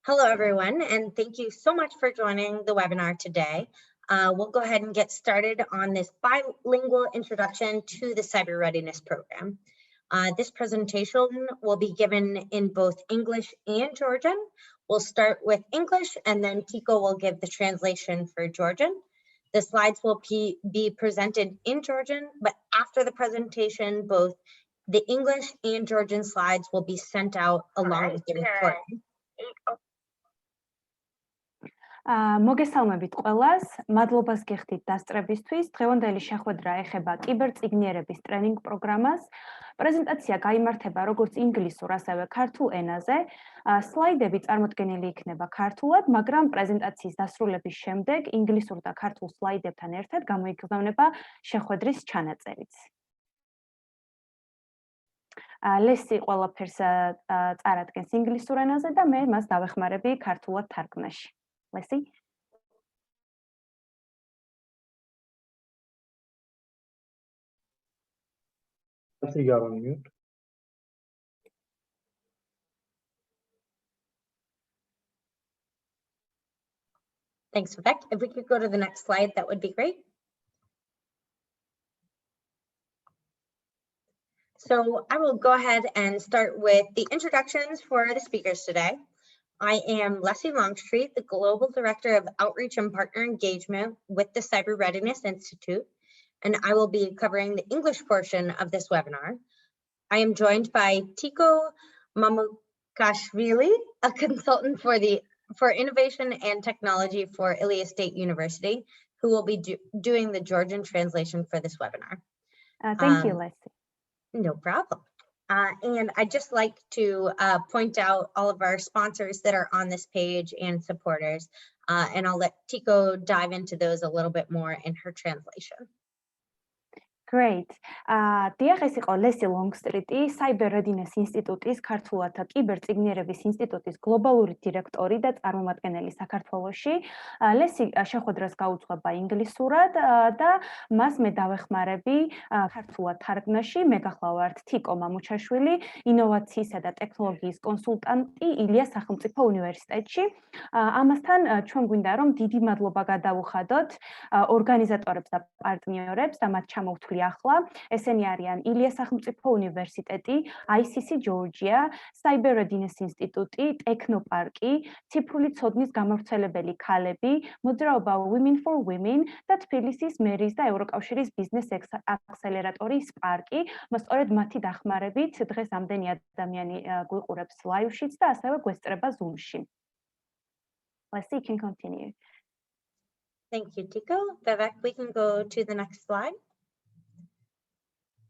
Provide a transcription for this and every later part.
Hello, everyone, and thank you so much for joining the webinar today. We'll go ahead and get started on this bilingual introduction to the Cyber Readiness Program. This presentation will be given in both English and Georgian. We'll start with English, and then Tico will give the translation for Georgian. The slides will be presented in Georgian, but after the presentation, both the English and Georgian slides will be sent out along with the recording. მოგესალმებით ყველას, მადლობას გიხდით დასწრებისთვის. დღევანდელი შეხვედრა ეხება კიბერწიგნიერების ტრენინგ პროგრამას. პრეზენტაცია გაიმართება როგორც ინგლისურ, ასევე ქართულ ენაზე. სლაიდები წარმოდგენილი იქნება ქართულად, მაგრამ პრეზენტაციის დასრულების შემდეგ ინგლისურ და ქართულ სლაიდებთან ერთად გამოიგზავნება შეხვედრის ჩანაწერიც. ლესი ყველაფერს წარადგენს ინგლისურ ენაზე და მე მას დავეხმარები ქართულად თარგმნაში. Leslie? Leslie, you are on mute. Thanks, Vivek. If we could go to the next slide, that would be great. So I will go ahead and start with the introductions for the speakers today. I am Leslie Longstreet, the Global Director of Outreach and Partner Engagement with the Cyber Readiness Institute, and I will be covering the English portion of this webinar. I am joined by Tico Mamukashvili, a consultant for innovation and technology for Ilia State University, who will be doing the Georgian translation for this webinar. Thank you, Leslie. No problem. And I'd just like to point out all of our sponsors that are on this page and supporters, and I'll let Tico dive into those a little bit more in her translation. Great. დიახ, ეს იყო ლესი ლონგსტრიტი, Cyber Readiness ინსტიტუტის ქართულად და კიბერწიგნიერების ინსტიტუტის გლობალური დირექტორი და წარმომადგენელი საქართველოში. ლესი შეხვედრას გაუძღვება ინგლისურად და მას მე დავეხმარები ქართულად თარგმნაში. მე გახლავართ თიკო მამუჩაშვილი, ინოვაციისა და ტექნოლოგიის კონსულტანტი ილიას სახელმწიფო უნივერსიტეტში. ამასთან ჩვენ გვინდა რომ დიდი მადლობა გადავუხადოთ ორგანიზატორებს და პარტნიორებს და მათ ჩამოვთვლი ახლა. ესენი არიან ილიას სახელმწიფო უნივერსიტეტი, ICC Georgia, Cyber Readiness ინსტიტუტი, ტექნოპარკი, ციფრული ცოდნის გამავრცელებელი ქალები, მოძრაობა Women for Women და თბილისის მერის და ევროკავშირის ბიზნეს აქსელერატორი Spark-ი. სწორედ მათი დახმარებით დღეს ამდენი ადამიანი გვიყურებს live-შიც და ასევე გვესწრება Zoom-ში. Leslie, you can continue. Thank you, Tico. Vivek, we can go to the next slide.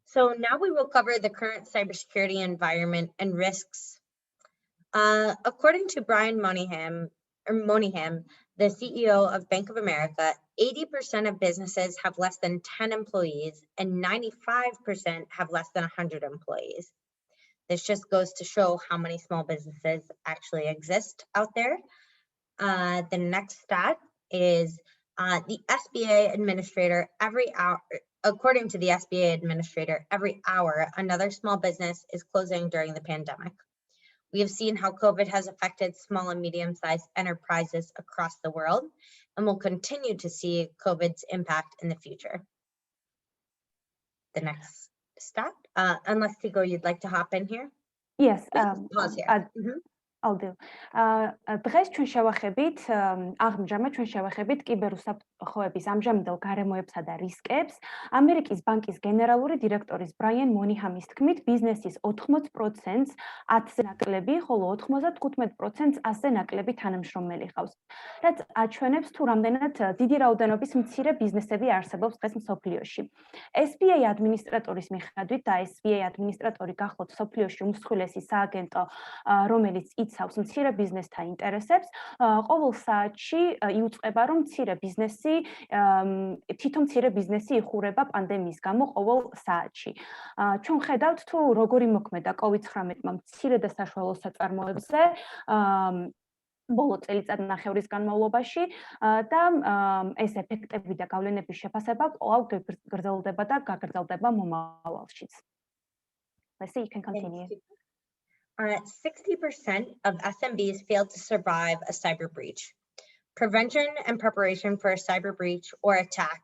So now we will cover the current cybersecurity environment and risks. According to Brian Moynihan, the CEO of Bank of America, 80% of businesses have less than 10 employees and 95% have less than 100 employees. This just goes to show how many small businesses actually exist out there. The next stat is the SBA administrator according to the SBA administrator, every hour, another small business is closing during the pandemic. We have seen how COVID has affected small and medium-sized enterprises across the world, and will continue to see COVID's impact in the future. The next stat, unless Tico, you'd like to hop in here? Yes. Pause here. I'll do. დღეს ჩვენ შევახებით ამჟამად ჩვენ შევახებით კიბერუსაფრთხოების ამჟამინდელ გარემოებსა და რისკებს. ამერიკის ბანკის გენერალური დირექტორის ბრაიან მონიჰამის თქმით, ბიზნესის 80%-ს 10-ზე ნაკლები, ხოლო 95%-ს 100-ზე ნაკლები თანამშრომელი ჰყავს. რაც აჩვენებს თუ რამდენად დიდი რაოდენობის მცირე ბიზნესები არსებობს დღეს მსოფლიოში. SBA ადმინისტრატორის მიხედვით და SBA ადმინისტრატორი გახლავთ მსოფლიოში უმსხვილესი სააგენტო, რომელიც იცავს მცირე ბიზნესთა ინტერესებს, ყოველ საათში იუწყება, რომ თვითონ მცირე ბიზნესი იხურება პანდემიის გამო ყოველ საათში. ჩვენ ხედავთ თუ როგორი მოქმედა COVID-19-მა მცირე და საშუალო საწარმოებზე ბოლო წელიწადნახევრის განმავლობაში და ეს ეფექტები და გავლენების შეფასება კვლავ გრძელდება და გაგრძელდება მომავალშიც. Leslie, you can continue. 60% of SMBs fail to survive a cyber breach. Prevention and preparation for a cyber breach or attack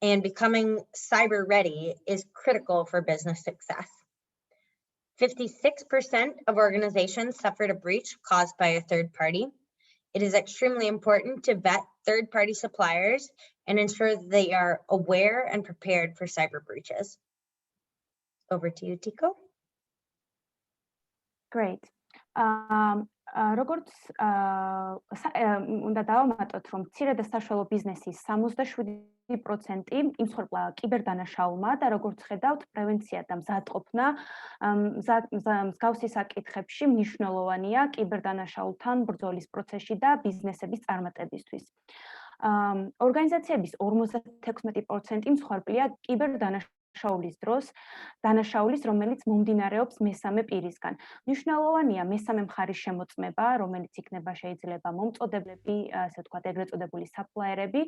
and becoming cyber ready is critical for business success. 56% of organizations suffered a breach caused by a third party. It is extremely important to vet third-party suppliers and ensure that they are aware and prepared for cyber breaches. Over to you, Tico. Great. როგორც უნდა დავამატოთ, რომ მცირე და საშუალო ბიზნესის 67% იმსხვერპლა კიბერდანაშაულმა და როგორც ხედავთ, პრევენცია და მზადყოფნა მსგავსი საკითხებში მნიშვნელოვანია კიბერდანაშაულთან ბრძოლის პროცესში და ბიზნესების წარმატებისთვის. ორგანიზაციების 56% მსხვერპლია კიბერდანაშაულის დროს, დანაშაულის, რომელიც მომდინარეობს მესამე პირისგან. მნიშვნელოვანია მესამე მხარის შემოწმება, რომელიც იქნება შეიძლება მომწოდებლები, ასე ვთქვათ, ეგრეთ წოდებული საფლაიერები,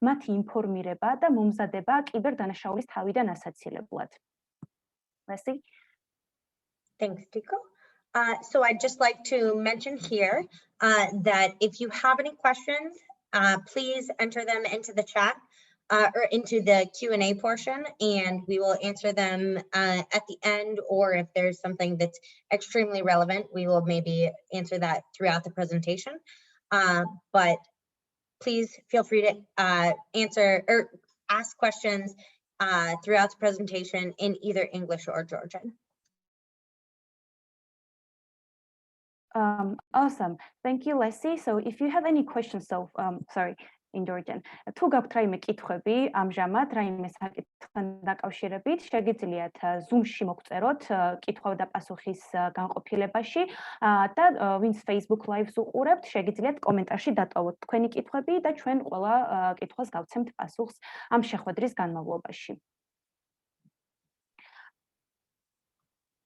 მათი ინფორმირება და მომზადება კიბერდანაშაულის თავიდან ასაცილებლად. Leslie? Thanks, Tico. So I'd just like to mention here that if you have any questions, please enter them into the chat or into the Q&A portion, and we will answer them at the end, or if there's something that's extremely relevant, we will maybe answer that throughout the presentation. But please feel free to answer or ask questions throughout the presentation in either English or Georgian. Awesome. Thank you, Leslie. So if you have any questions, in Georgian. თუ გაქვთ რაიმე კითხვები ამჟამად რაიმე საკითხთან დაკავშირებით, შეგიძლიათ Zoom-ში მოგწეროთ კითხვა და პასუხის განყოფილებაში და ვინც Facebook Live-ს უყურებთ, შეგიძლიათ კომენტარში დატოვოთ თქვენი კითხვები და ჩვენ ყველა კითხვას გავცემთ პასუხს ამ შეხვედრის განმავლობაში.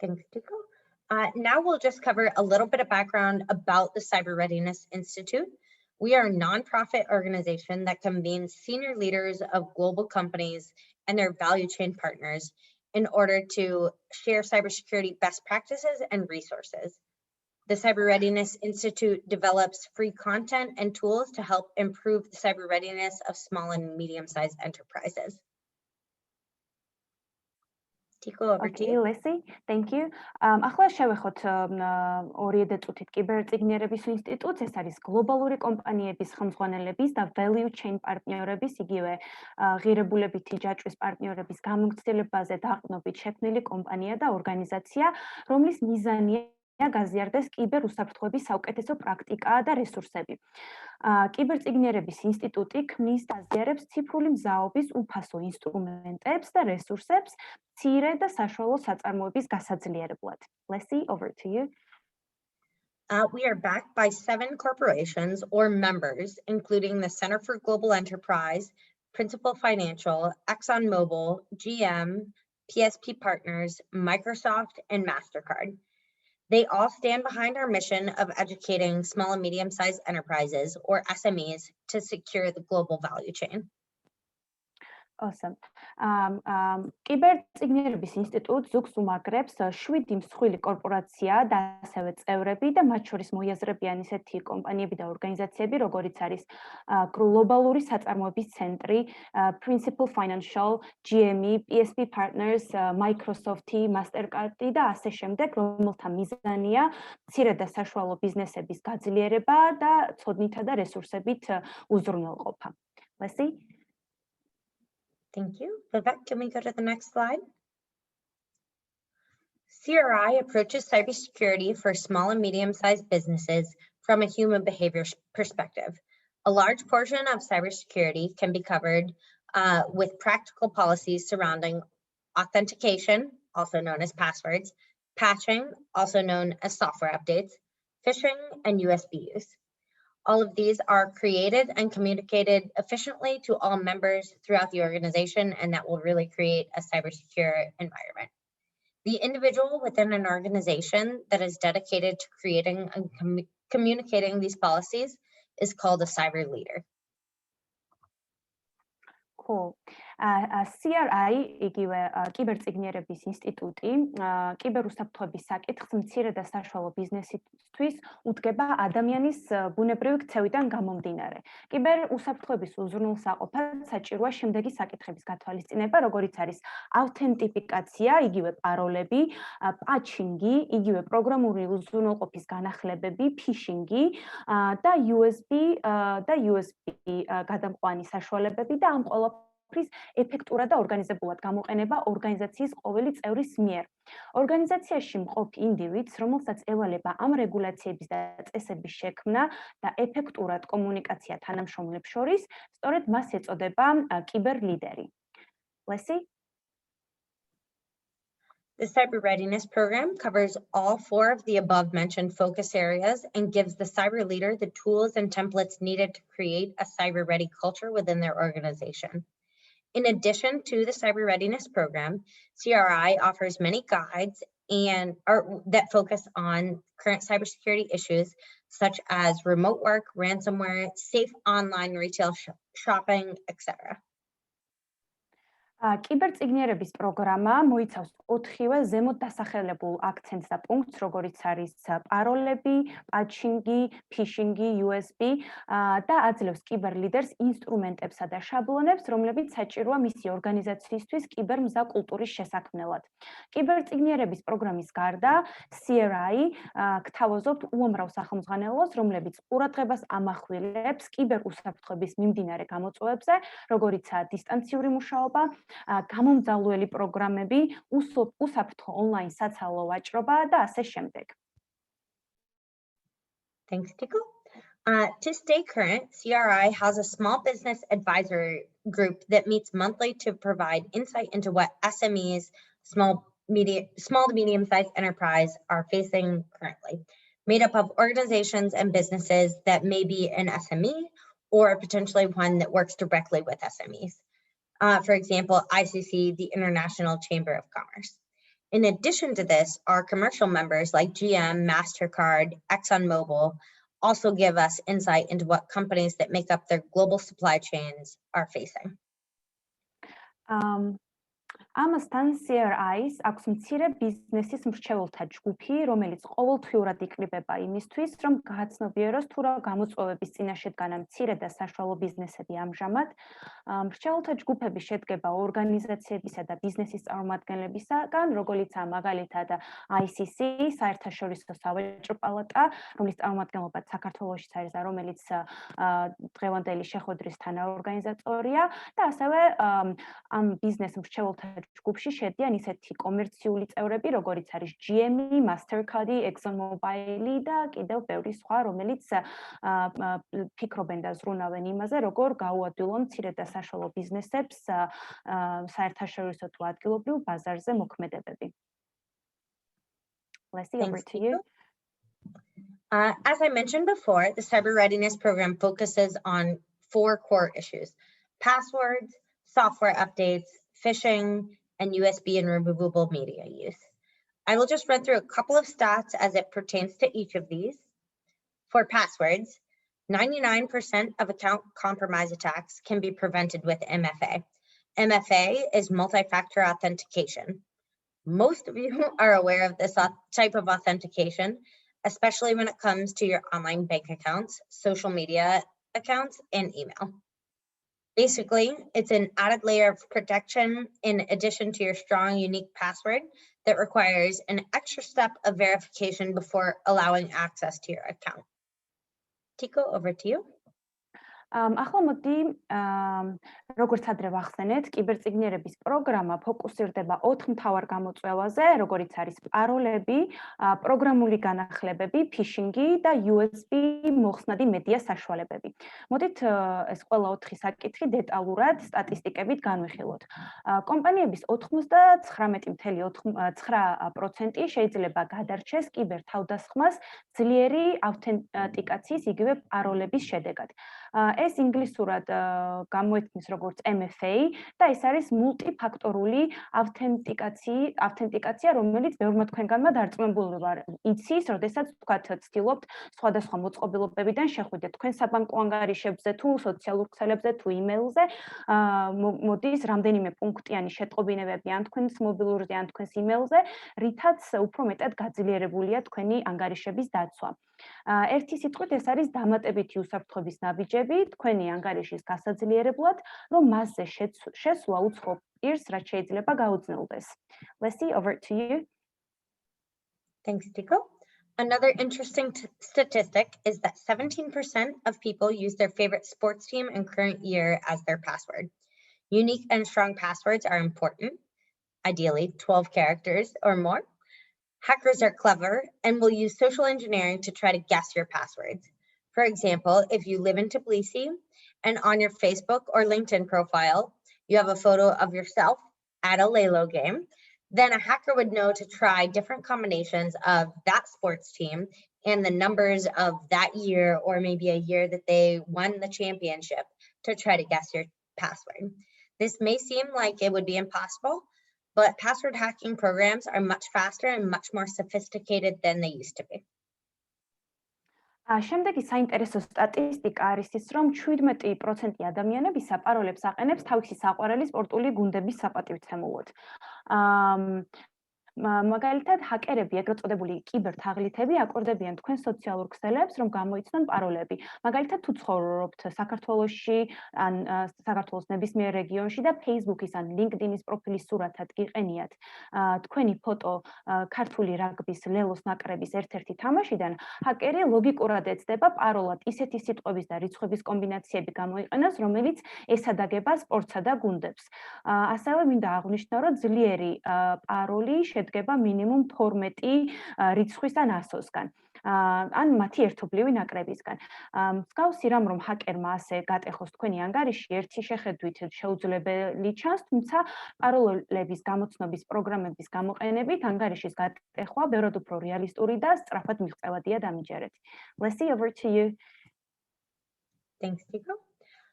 Thanks, Tico. Now we'll just cover a little bit of background about the Cyber Readiness Institute. We are a nonprofit organization that convenes senior leaders of global companies and their value chain partners in order to share cybersecurity best practices and resources. The Cyber Readiness Institute develops free content and tools to help improve the cyber readiness of small and medium-sized enterprises. Tico, over to you. Leslie, thank you. ახლა შევეხოთ ორი წუთით კიბერწიგნიერების ინსტიტუტს. ეს არის გლობალური კომპანიების ხელმძღვანელების და value chain პარტნიორების, იგივე ღირებულებითი ჯაჭვის პარტნიორების გამოცდილებაზე დაყრდნობით შექმნილი კომპანია და ორგანიზაცია, რომლის მიზანია გაზიარდეს კიბერ უსაფრთხოების საუკეთესო პრაქტიკა და რესურსები. კიბერწიგნიერების ინსტიტუტი ქმნის და აზიარებს ციფრული მზაობის უფასო ინსტრუმენტებს და რესურსებს მცირე და საშუალო საწარმოების გასაძლიერებლად. Leslie, over to you. We are backed by 7 corporations or members, including the Center for Global Enterprise, Principal Financial, ExxonMobil, GM, PSP Partners, Microsoft, and MasterCard. They all stand behind our mission of educating small and medium-sized enterprises, or SMEs, to secure the global value chain. Awesome. კიბერწიგნიერების ინსტიტუტს ზოგს უმაგრებს 7 მსხვილი კორპორაცია და ასევე წევრები და მათ შორის მოიაზრებიან ისეთი კომპანიები და ორგანიზაციები, როგორიც არის გლობალური საწარმოების ცენტრი, Principal Financial, GME, PSP Partners, Microsoft, MasterCard და ასე შემდეგ, რომელთა მიზანია მცირე და საშუალო ბიზნესების გაძლიერება და ცოდნითა და რესურსებით უზრუნველყოფა. Leslie? Thank you. Vivek, can we go to the next slide? CRI approaches cybersecurity for small and medium-sized businesses from a human behavior perspective. A large portion of cybersecurity can be covered with practical policies surrounding authentication, also known as passwords, patching, also known as software updates, phishing, and USB use. All of these are created and communicated efficiently to all members throughout the organization, and that will really create a cybersecure environment. The individual within an organization that is dedicated to creating and communicating these policies is called a cyber leader. Cool. CRI, იგივე კიბერწიგნიერების ინსტიტუტი, კიბერუსაფრთხოების საკითხს მცირე და საშუალო ბიზნესისთვის უდგება ადამიანის ბუნებრივი ქცევიდან გამომდინარე. კიბერუსაფრთხოების უზრუნველსაყოფად საჭიროა შემდეგი საკითხების გათვალისწინება, როგორიც არის ავთენტიფიკაცია, იგივე პაროლები, პაჩინგი, იგივე პროგრამული უზრუნველყოფის განახლებები, ფიშინგი და USB გადამყვანი საშუალებები და ამ ყველაფრის ეფექტურად და ორგანიზებულად გამოყენება ორგანიზაციის ყოველი წევრის მიერ. ორგანიზაციაში მყოფ ინდივიდს, რომელსაც ევალება ამ რეგულაციების და წესების შექმნა და ეფექტურად კომუნიკაცია თანამშრომლებს შორის, სწორედ მას ეწოდება კიბერლიდერი. Leslie? The Cyber Readiness Program covers all 4 of the above-mentioned focus areas and gives the cyber leader the tools and templates needed to create a cyber-ready culture within their organization. In addition to the Cyber Readiness Program, CRI offers many guides that focus on current cybersecurity issues such as remote work, ransomware, safe online retail shopping, etc. კიბერწიგნიერების პროგრამა მოიცავს 4-ვე ზემოთ დასახელებულ აქცენტს და პუნქტს, როგორიც არის პაროლები, პაჩინგი, ფიშინგი, USB და აძლევს კიბერლიდერს ინსტრუმენტებსა და შაბლონებს, რომლებიც საჭიროა მისი ორგანიზაციისთვის კიბერმზა კულტურის შესაქმნელად. კიბერწიგნიერების პროგრამის გარდა, CRI გთავაზობთ უამრავ სახელმძღვანელოს, რომლებიც ყურადღებას ამახვილებს კიბერუსაფრთხოების მიმდინარე გამოწვევებზე, როგორიცაა დისტანციური მუშაობა, გამომძალველი პროგრამები, უსაფრთხო ონლაინ საცალო ვაჭრობა და ასე შემდეგ. Thanks, Tico. To stay current, CRI has a small business advisory group that meets monthly to provide insight into what SMEs, small to medium-sized enterprise are facing currently, made up of organizations and businesses that may be an SME or potentially one that works directly with SMEs. For example, ICC, the International Chamber of Commerce. In addition to this, our commercial members like GM, MasterCard, ExxonMobil also give us insight into what companies that make up their global supply chains are facing. ამასთან CRI-ს აქვს მცირე ბიზნესის მრჩეველთა ჯგუფი, რომელიც ყოველთვიურად იკრიბება იმისთვის, რომ გააცნობიეროს თუ რა გამოწვევების წინაშე დგანან მცირე და საშუალო ბიზნესები ამჟამად. მრჩეველთა ჯგუფები შედგება ორგანიზაციებისა და ბიზნესის წარმომადგენლებისაგან, როგორიცაა მაგალითად ICC, საერთაშორისო სავაჭრო პალატა, რომლის წარმომადგენლობაც საქართველოშიც არის და რომელიც დღევანდელი შეხვედრის თანაორგანიზატორია და ასევე ამ ბიზნეს მრჩეველთა ჯგუფში შედიან ისეთი კომერციული წევრები, როგორიც არის GM, MasterCard, ExxonMobil და კიდევ ბევრი სხვა, რომელიც ფიქრობენ და ზრუნავენ იმაზე, როგორ გაუადვილონ მცირე და საშუალო ბიზნესებს საერთაშორისო თუ ადგილობრივ ბაზარზე მოქმედებები. Leslie, over to you. As I mentioned before, the Cyber Readiness Program focuses on 4 core issues: passwords, software updates, phishing, and USB and removable media use. I will just run through a couple of stats as it pertains to each of these. For passwords, 99% of account compromise attacks can be prevented with MFA. MFA is multi-factor authentication. Most of you are aware of this type of authentication, especially when it comes to your online bank accounts, social media accounts, and email. Basically, it's an added layer of protection in addition to your strong, unique password that requires an extra step of verification before allowing access to your account. Tico, over to you. ახლა მოდი როგორც ადრე ვახსენეთ, კიბერწიგნიერების პროგრამა ფოკუსირდება 4 მთავარ გამოწვევაზე, როგორიც არის პაროლები, პროგრამული განახლებები, ფიშინგი და USB მოხსნადი მედია საშუალებები. მოდით ეს ყველა 4 საკითხი დეტალურად სტატისტიკებით განვიხილოთ. კომპანიების 99.9% შეიძლება გადარჩეს კიბერ თავდასხმას ძლიერი ავთენტიკაციის იგივე პაროლების შედეგად. ეს ინგლისურად გამოითქმის როგორც MFA და ეს არის მულტიფაქტორული ავთენტიკაცია, რომელიც ბევრმა თქვენგანმა დარწმუნებული ვარ, იცის, როდესაც თქვათ ცდილობთ სხვადასხვა მოწყობილობებიდან შეხვიდეთ თქვენ საბანკო ანგარიშებზე თუ სოციალურ ქსელებზე თუ იმეილზე, მოდის რამდენიმე პუნქტიანი შეტყობინებები ან თქვენს მობილურზე ან თქვენს იმეილზე, რითაც უფრო მეტად გაძლიერებულია თქვენი ანგარიშების დაცვა. ერთი სიტყვით ეს არის დამატებითი უსაფრთხოების ნაბიჯები თქვენი ანგარიშის გასაძლიერებლად, რომ მასზე შესვლა უცხო პირს რაც შეიძლება გაუძნელდეს. Leslie, over to you. Thanks, Tico. Another interesting statistic is that 17% of people use their favorite sports team and current year as their password. Unique and strong passwords are important, ideally 12 characters or more. Hackers are clever and will use social engineering to try to guess your passwords. For example, if you live in Tbilisi and on your Facebook or LinkedIn profile, you have a photo of yourself at a Lalo game, then a hacker would know to try different combinations of that sports team and the numbers of that year, or maybe a year that they won the championship, to try to guess your password. This may seem like it would be impossible, but password hacking programs are much faster and much more sophisticated than they used to be. შემდეგი საინტერესო სტატისტიკა არის ის, რომ 17% ადამიანებისა პაროლებს აყენებს თავისი საყვარელი სპორტული გუნდების საპატივცემულოდ. მაგალითად, ჰაკერები, ეგრეთ წოდებული კიბერთაღლითები აკორდებიან თქვენ სოციალურ ქსელებს, რომ გამოიცნონ პაროლები. მაგალითად, თუ ცხოვრობთ საქართველოში ან საქართველოს ნებისმიერ რეგიონში და Facebook-ის ან LinkedIn-ის პროფილის სურათად გიყენიათ თქვენი ფოტო ქართული რაგბის ლელოს ნაკრების ერთ-ერთი თამაშიდან, ჰაკერი ლოგიკურად ეცდება პაროლად ისეთი სიტყვების და რიცხვების კომბინაციები გამოიყენოს, რომელიც ესადაგება სპორტსა და გუნდებს. ასევე მინდა აღვნიშნო, რომ ძლიერი პაროლი შედგება მინიმუმ 12 რიცხვის ან ასოსგან. ან მათი ერთობლივი ნაკრებისგან. მსგავსი რამ რომ ჰაკერმა ასე გატეხოს თქვენი ანგარიში, ერთი შეხედვით შეუძლებელი ჩანს, თუმცა პაროლების გამოცნობის პროგრამების გამოყენებით ანგარიშის გატეხვა ბევრად უფრო რეალისტური და სწრაფად მიღწევადია დამიჯერეთ. Leslie, over to you. Thanks, Tico.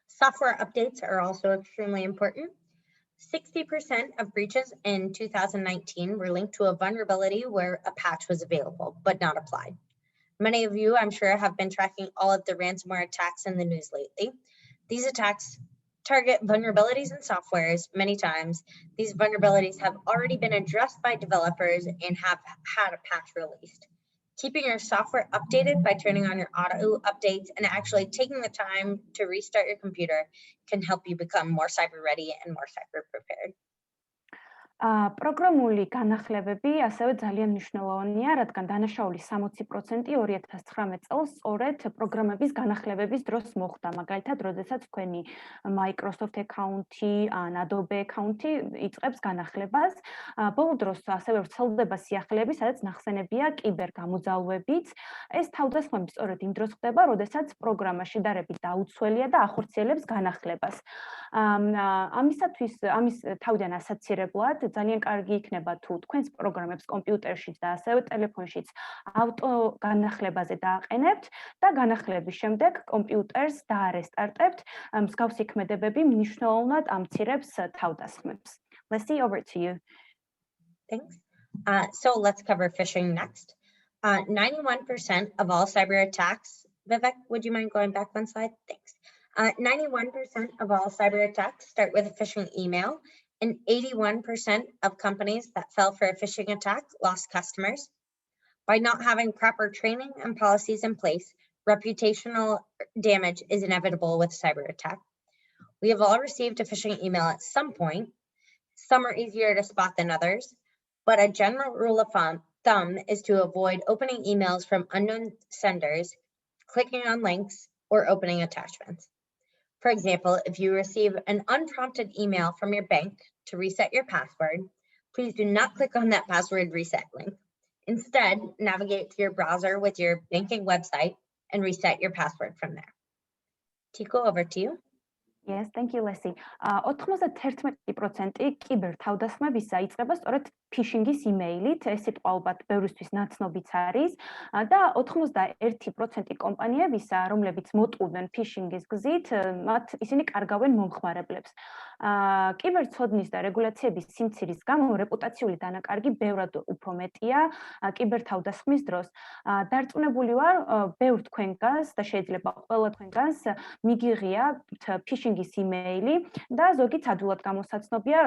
Software updates are also extremely important. 60% of breaches in 2019 were linked to a vulnerability where a patch was available, but not applied. Many of you, I'm sure, have been tracking all of the ransomware attacks in the news lately. These attacks target vulnerabilities in softwares many times. These vulnerabilities have already been addressed by developers and have had a patch released. Keeping your software updated by turning on your auto updates and actually taking the time to restart your computer can help you become more cyber ready and more cyber prepared. პროგრამული განახლებები ასევე ძალიან მნიშვნელოვანია, რადგან დანაშაულის 60% 2019 წელს სწორედ პროგრამების განახლებების დროს მოხდა. მაგალითად, როდესაც თქვენი Microsoft account-ი ან Adobe account-ი იწყებს განახლებას, ბოლო დროს ასევე ვრცელდება სიახლეები, სადაც ნახსენებია კიბერგამოძალვებიც. ეს თავდასხმები სწორედ იმ დროს ხდება, როდესაც პროგრამა შედარებით დაუცველია და ახორციელებს განახლებას. ამის თავიდან ასაცირებლად ძალიან კარგი იქნება თუ თქვენს პროგრამებს კომპიუტერშიც და ასევე ტელეფონშიც ავტო განახლებაზე დააყენებთ და განახლების შემდეგ კომპიუტერს დაარესტარტებთ. მსგავსი ქმედებები მნიშვნელოვნად ამცირებს თავდასხმებს. Leslie, over to you. Thanks. So let's cover phishing next. 91% of all cyber attacks, Vivek, would you mind going back one slide? Thanks. 91% of all cyber attacks start with a phishing email, and 81% of companies that fell for a phishing attack lost customers. By not having proper training and policies in place, reputational damage is inevitable with cyber attack. We have all received a phishing email at some point. Some are easier to spot than others, but a general rule of thumb is to avoid opening emails from unknown senders, clicking on links, or opening attachments. For example, if you receive an unprompted email from your bank to reset your password, please do not click on that password reset link. Instead, navigate to your browser with your banking website and reset your password from there. Tico, over to you. Yes, thank you, Leslie. 91% კიბერ თავდასხმებისა იწყება სწორედ phishing-ის იმეილით, ეს სიტყვა ალბათ ბევრისთვის ნაცნობიც არის და 91% კომპანიებისა, რომლებიც მოტყუდნენ phishing-ის გზით, ისინი კარგავენ მომხმარებლებს. კიბერცოდნის და რეგულაციების სიმცირის გამო რეპუტაციული დანაკარგი ბევრად უფრო მეტია კიბერთავდასხმის დროს. დარწმუნებული ვარ, ბევრ თქვენგანს და შეიძლება ყველა თქვენგანს მიგიღიათ phishing-ის იმეილი და ზოგიც ადვილად გამოსაცნობია,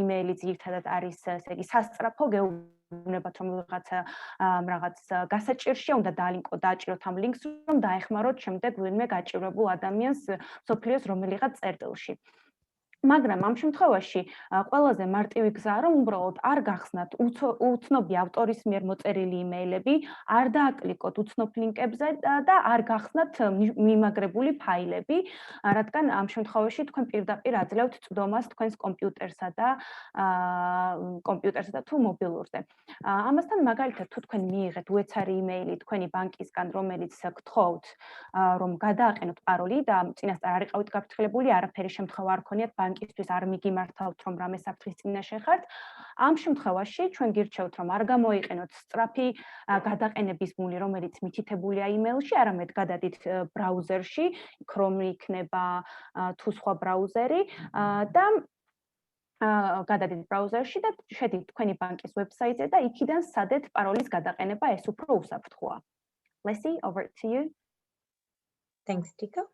იმეილი ძირითადად არის ესე იგი სასწრაფო გეუბნებათ, რომ რაღაც გასაჭირშია, უნდა დააჭიროთ ამ ლინკს, რომ დაეხმაროთ შემდეგ ვინმე გაჭირებულ ადამიანს მსოფლიოს რომელიღაც წერტილში. მაგრამ ამ შემთხვევაში ყველაზე მარტივი გზაა, რომ უბრალოდ არ გახსნათ უცნობი ავტორის მიერ მოწერილი იმეილები, არ დააკლიკოთ უცნობ ლინკებზე და არ გახსნათ მიმაგრებული ფაილები, რადგან ამ შემთხვევაში თქვენ პირდაპირ აძლევთ წვდომას თქვენს კომპიუტერსა და თუ მობილურზე. ამასთან მაგალითად, თუ თქვენ მიიღეთ უეცარი იმეილი თქვენი ბანკისგან, რომელიც გთხოვთ, რომ გადააყენოთ პაროლი და წინასწარ არ იყავით გაფრთხილებული, არაფერი შემთხვევა არ ქონიათ ბანკისთვის არ მიგიმართავთ, რომ რამე საფრთხის წინაშე ხართ. ამ შემთხვევაში ჩვენ გირჩევთ, რომ არ გამოიყენოთ სწრაფი გადაყენების მული, რომელიც მითითებულია იმეილში, არამედ გადადით ბრაუზერში, Chrome იქნება თუ სხვა ბრაუზერი და გადადით ბრაუზერში და შედით თქვენი ბანკის ვებსაიტზე და იქიდან სცადეთ პაროლის გადაყენება, ეს უფრო უსაფრთხოა. Leslie, over to you. Thanks, Tico.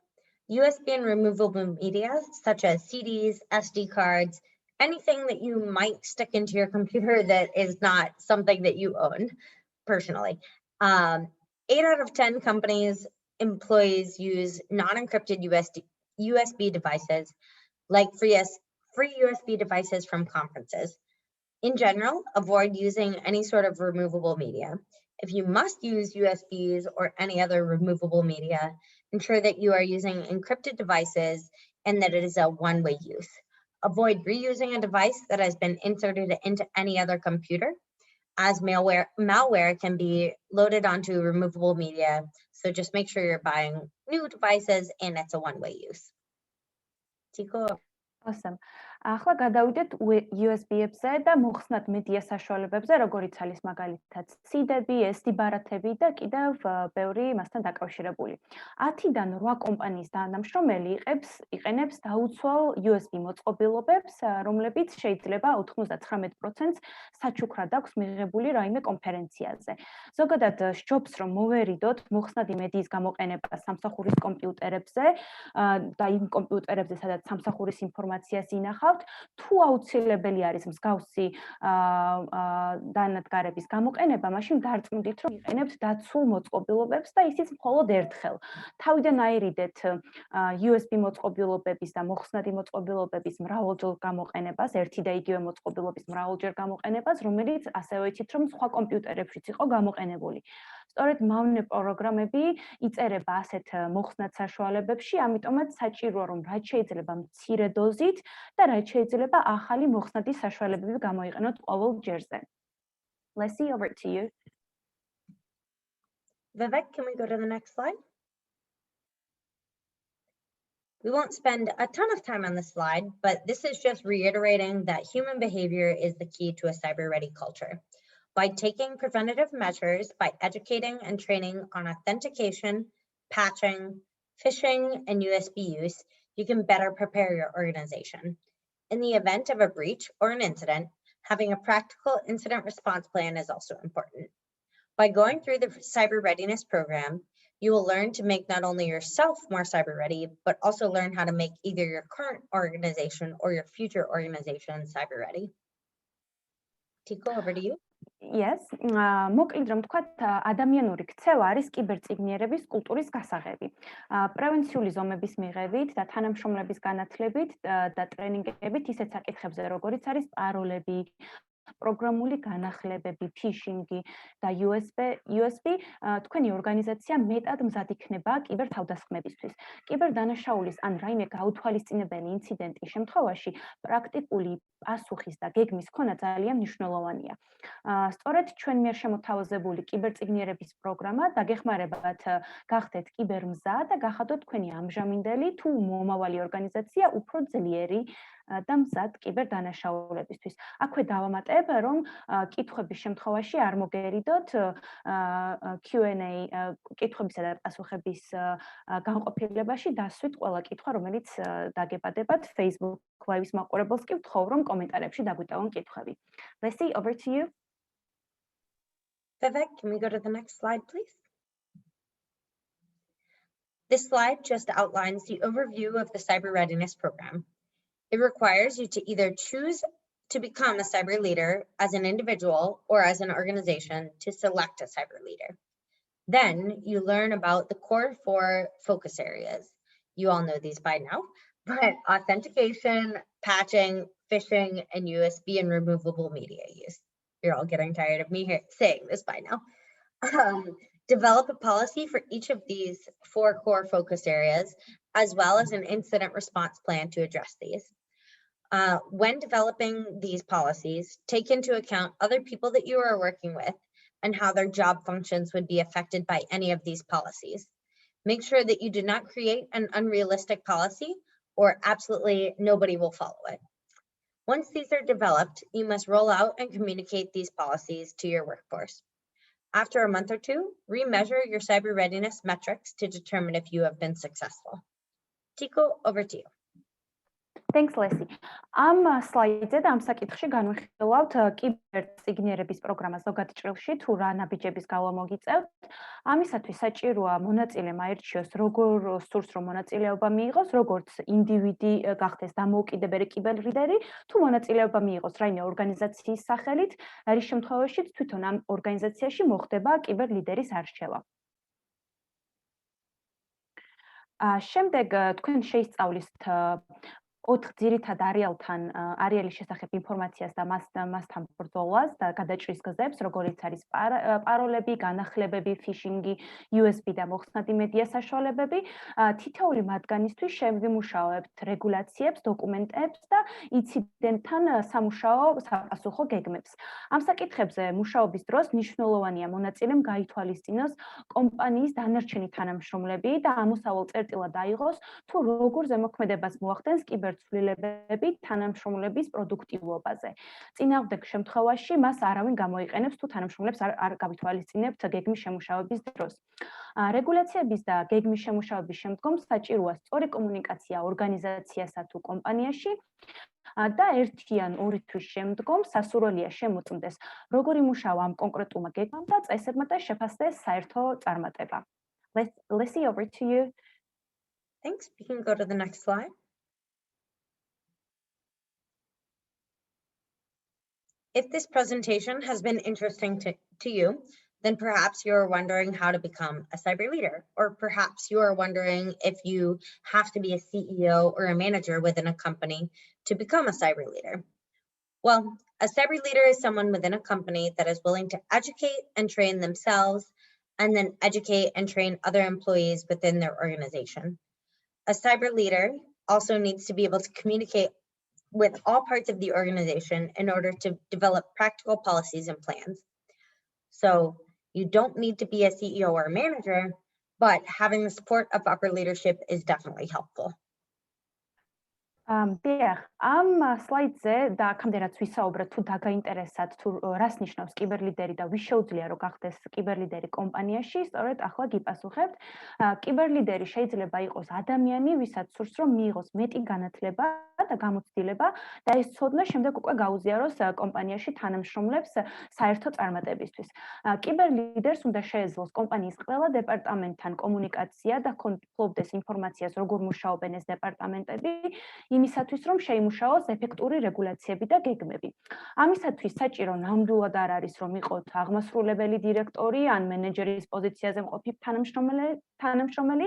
USB and removable media, such as CDs, SD cards, anything that you might stick into your computer that is not something that you own personally. 8 out of 10 companies' employees use non-encrypted USB devices, like free USB devices from conferences. In general, avoid using any sort of removable media. If you must use USBs or any other removable media, ensure that you are using encrypted devices and that it is a one-way use. Avoid reusing a device that has been inserted into any other computer, as malware can be loaded onto removable media. So just make sure you're buying new devices and it's a one-way use. Tico. Awesome. ახლა გადავიდეთ USB-ებზე და მოხსნათ მედია საშუალებებზე, როგორიც არის მაგალითად CD-ები, SD ბარათები და კიდევ ბევრი მასთან დაკავშირებული. 10-დან 8 კომპანიის თანამშრომელი იყენებს დაუცველ USB მოწყობილობებს, რომლებიც შეიძლება 99%-ს საჩუქრად აქვს მიღებული რაიმე კონფერენციაზე. ზოგადად სჯობს, რომ მოვერიდოთ მოხსნადი მედიის გამოყენება სამსახურის კომპიუტერებზე და იმ კომპიუტერებზე, სადაც სამსახურის ინფორმაციას ინახავთ, თუ აუცილებელი არის მსგავსი დანადგარების გამოყენება, მაშინ დარწმუნდით, რომ იყენებთ დაცულ მოწყობილობებს და ისიც მხოლოდ ერთხელ. თავიდან აირიდეთ USB მოწყობილობების და მოხსნადი მოწყობილობების მრავალჯერ გამოყენებას, ერთი და იგივე მოწყობილობის მრავალჯერ გამოყენებას, რომელიც ასევე იცით, რომ სხვა კომპიუტერებშიც იყო გამოყენებული. სწორედ მავნე პროგრამები იწერება ასეთ მოხსნად საშუალებებში, ამიტომაც საჭიროა, რომ რაც შეიძლება მცირე დოზით და რაც შეიძლება ახალი მოხსნადი საშუალებები გამოიყენოთ ყოველ ჯერზე. Leslie, over to you. Vivek, can we go to the next slide? We won't spend a ton of time on this slide, but this is just reiterating that human behavior is the key to a cyber-ready culture. By taking preventative measures, by educating and training on authentication, patching, phishing, and USB use, you can better prepare your organization. In the event of a breach or an incident, having a practical incident response plan is also important. By going through the cyber readiness program, you will learn to make not only yourself more cyber ready, but also learn how to make either your current organization or your future organization cyber ready. Tico, over to you. Yes, მოკლედ რომ თქვათ, ადამიანური ქცევა არის კიბერწიგნიერების კულტურის გასაღები. პრევენციული ზომების მიღებით და თანამშრომლების განათლებით და ტრენინგებით ისეთ საკითხებზე, როგორიც არის პაროლები, პროგრამული განახლებები, phishing-ი და USB, თქვენი ორგანიზაცია მეტად მზად იქნება კიბერთავდასხმებისთვის. კიბერდანაშაულის ან რაიმე გაუთვალისწინებელი ინციდენტის შემთხვევაში პრაქტიკული პასუხის და გეგმის ქონა ძალიან მნიშვნელოვანია. სწორედ ჩვენ მიერ შემოთავაზებული კიბერწიგნიერების პროგრამა დაგეხმარებათ გახდეთ კიბერმზა და გახადოთ თქვენი ამჟამინდელი თუ მომავალი ორგანიზაცია უფრო ძლიერი და მზად კიბერდანაშაულებისთვის. აქვე დავამატებ, რომ კითხვების შემთხვევაში არ მოგერიდოთ Q&A კითხვებისა და პასუხების განყოფილებაში დასვით ყველა კითხვა, რომელიც დაგებადებათ Facebook Live-ის მაყურებელს კი ვთხოვ, რომ კომენტარებში დაგვიტევონ კითხვები. Leslie, over to you. Vivek, can we go to the next slide, please? This slide just outlines the overview of the Cyber Readiness Program. It requires you to either choose to become a cyber leader as an individual or as an organization to select a cyber leader. Then you learn about the core 4 focus areas. You all know these by now, but authentication, patching, phishing, and USB and removable media use. You're all getting tired of me saying this by now. Develop a policy for each of these 4 core focus areas, as well as an incident response plan to address these. When developing these policies, take into account other people that you are working with and how their job functions would be affected by any of these policies. Make sure that you do not create an unrealistic policy or absolutely nobody will follow it. Once these are developed, you must roll out and communicate these policies to your workforce. After a month or 2, remeasure your cyber readiness metrics to determine if you have been successful. Tico, over to you. Thanks, Leslie. Am slide-ზე და ამ საკითხში განვიხილავთ კიბერწიგნიერების პროგრამას ზოგად ჭრილში თუ რა ნაბიჯების გავლა მოგიწევთ. ამისათვის საჭიროა მონაწილემ აირჩიოს როგორ სურს რომ მონაწილეობა მიიღოს, როგორც ინდივიდი გახდეს დამოუკიდებელი კიბერლიდერი, თუ მონაწილეობა მიიღოს რაიმე ორგანიზაციის სახელით, რის შემთხვევაშიც თვითონ ამ ორგანიზაციაში მოხდება კიბერლიდერის არჩევა. შემდეგ თქვენ შეისწავლით 4 ძირითად არეალის შესახებ ინფორმაციას და მასთან ბრძოლას და გადაჭრის გზებს, როგორიც არის პაროლები, განახლებები, ფიშინგი, USB და მოხსნადი მედია საშუალებები. თითოეული მათგანისთვის შევიმუშავებთ რეგულაციებს, დოკუმენტებს და ინციდენტთან სამუშაო საპასუხო გეგმებს. ამ საკითხებზე მუშაობის დროს მნიშვნელოვანია მონაწილემ გაითვალისწინოს კომპანიის დანარჩენი თანამშრომლები და ამოსავალ წერტილად აიღოს, თუ როგორ ზემოქმედებას მოახდენს კიბერცვლილებები თანამშრომლების პროდუქტივობაზე. წინააღმდეგ შემთხვევაში მას არავინ გამოიყენებს თუ თანამშრომლებს არ გავითვალისწინებთ გეგმის შემუშავების დროს. რეგულაციების და გეგმის შემუშავების შემდგომ საჭიროა სწორი კომუნიკაცია ორგანიზაციასა თუ კომპანიაში და 1 ან 2 თვის შემდგომ სასურველია შემოწმდეს, როგორ იმუშავა ამ კონკრეტულმა გეგმამ და წესებმა და შეფასდეს საერთო წარმატება. Leslie, over to you. Thanks. We can go to the next slide. If this presentation has been interesting to you, then perhaps you're wondering how to become a cyber leader, or perhaps you are wondering if you have to be a CEO or a manager within a company to become a cyber leader. Well, a cyber leader is someone within a company that is willing to educate and train themselves, and then educate and train other employees within their organization. A cyber leader also needs to be able to communicate with all parts of the organization in order to develop practical policies and plans. So you don't need to be a CEO or a manager, but having the support of upper leadership is definitely helpful. ამ სლაიდზე და აქამდე რაც ვისაუბრეთ, თუ დაგაინტერესათ თუ რას ნიშნავს კიბერლიდერი და ვის შეუძლია რომ გახდეს კიბერლიდერი კომპანიაში, სწორედ ახლა გიპასუხებთ. კიბერლიდერი შეიძლება იყოს ადამიანი, ვისაც სურს რომ მიიღოს მეტი განათლება და გამოცდილება და ეს ცოდნა შემდეგ უკვე გაუზიაროს კომპანიაში თანამშრომლებს საერთო წარმატებისთვის. კიბერლიდერს უნდა შეეძლოს კომპანიის ყველა დეპარტამენტთან კომუნიკაცია და ფლობდეს ინფორმაციას, როგორ მუშაობენ ეს დეპარტამენტები, იმისათვის რომ შეიმუშაოს ეფექტური რეგულაციები და გეგმები. ამისათვის საჭირო ნამდვილად არ არის რომ იყოთ აღმასრულებელი დირექტორი ან მენეჯერის პოზიციაზე მყოფი თანამშრომელი,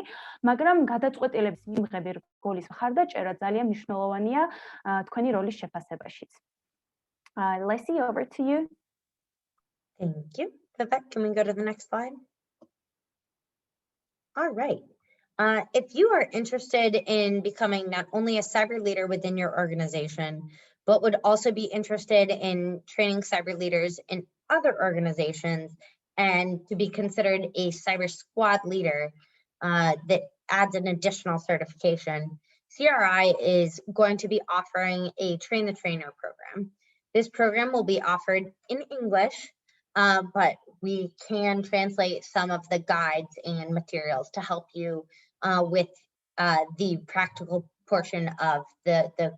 მაგრამ გადაწყვეტილების მიღები რგოლის მხარდაჭერა ძალიან მნიშვნელოვანია თქვენი როლის შეფასებაშიც. Leslie, over to you. Thank you. Vivek, can we go to the next slide? All right. If you are interested in becoming not only a cyber leader within your organization, but would also be interested in training cyber leaders in other organizations and to be considered a cyber squad leader that adds an additional certification, CRI is going to be offering a Train the Trainer program. This program will be offered in English, but we can translate some of the guides and materials to help you with the practical portion of the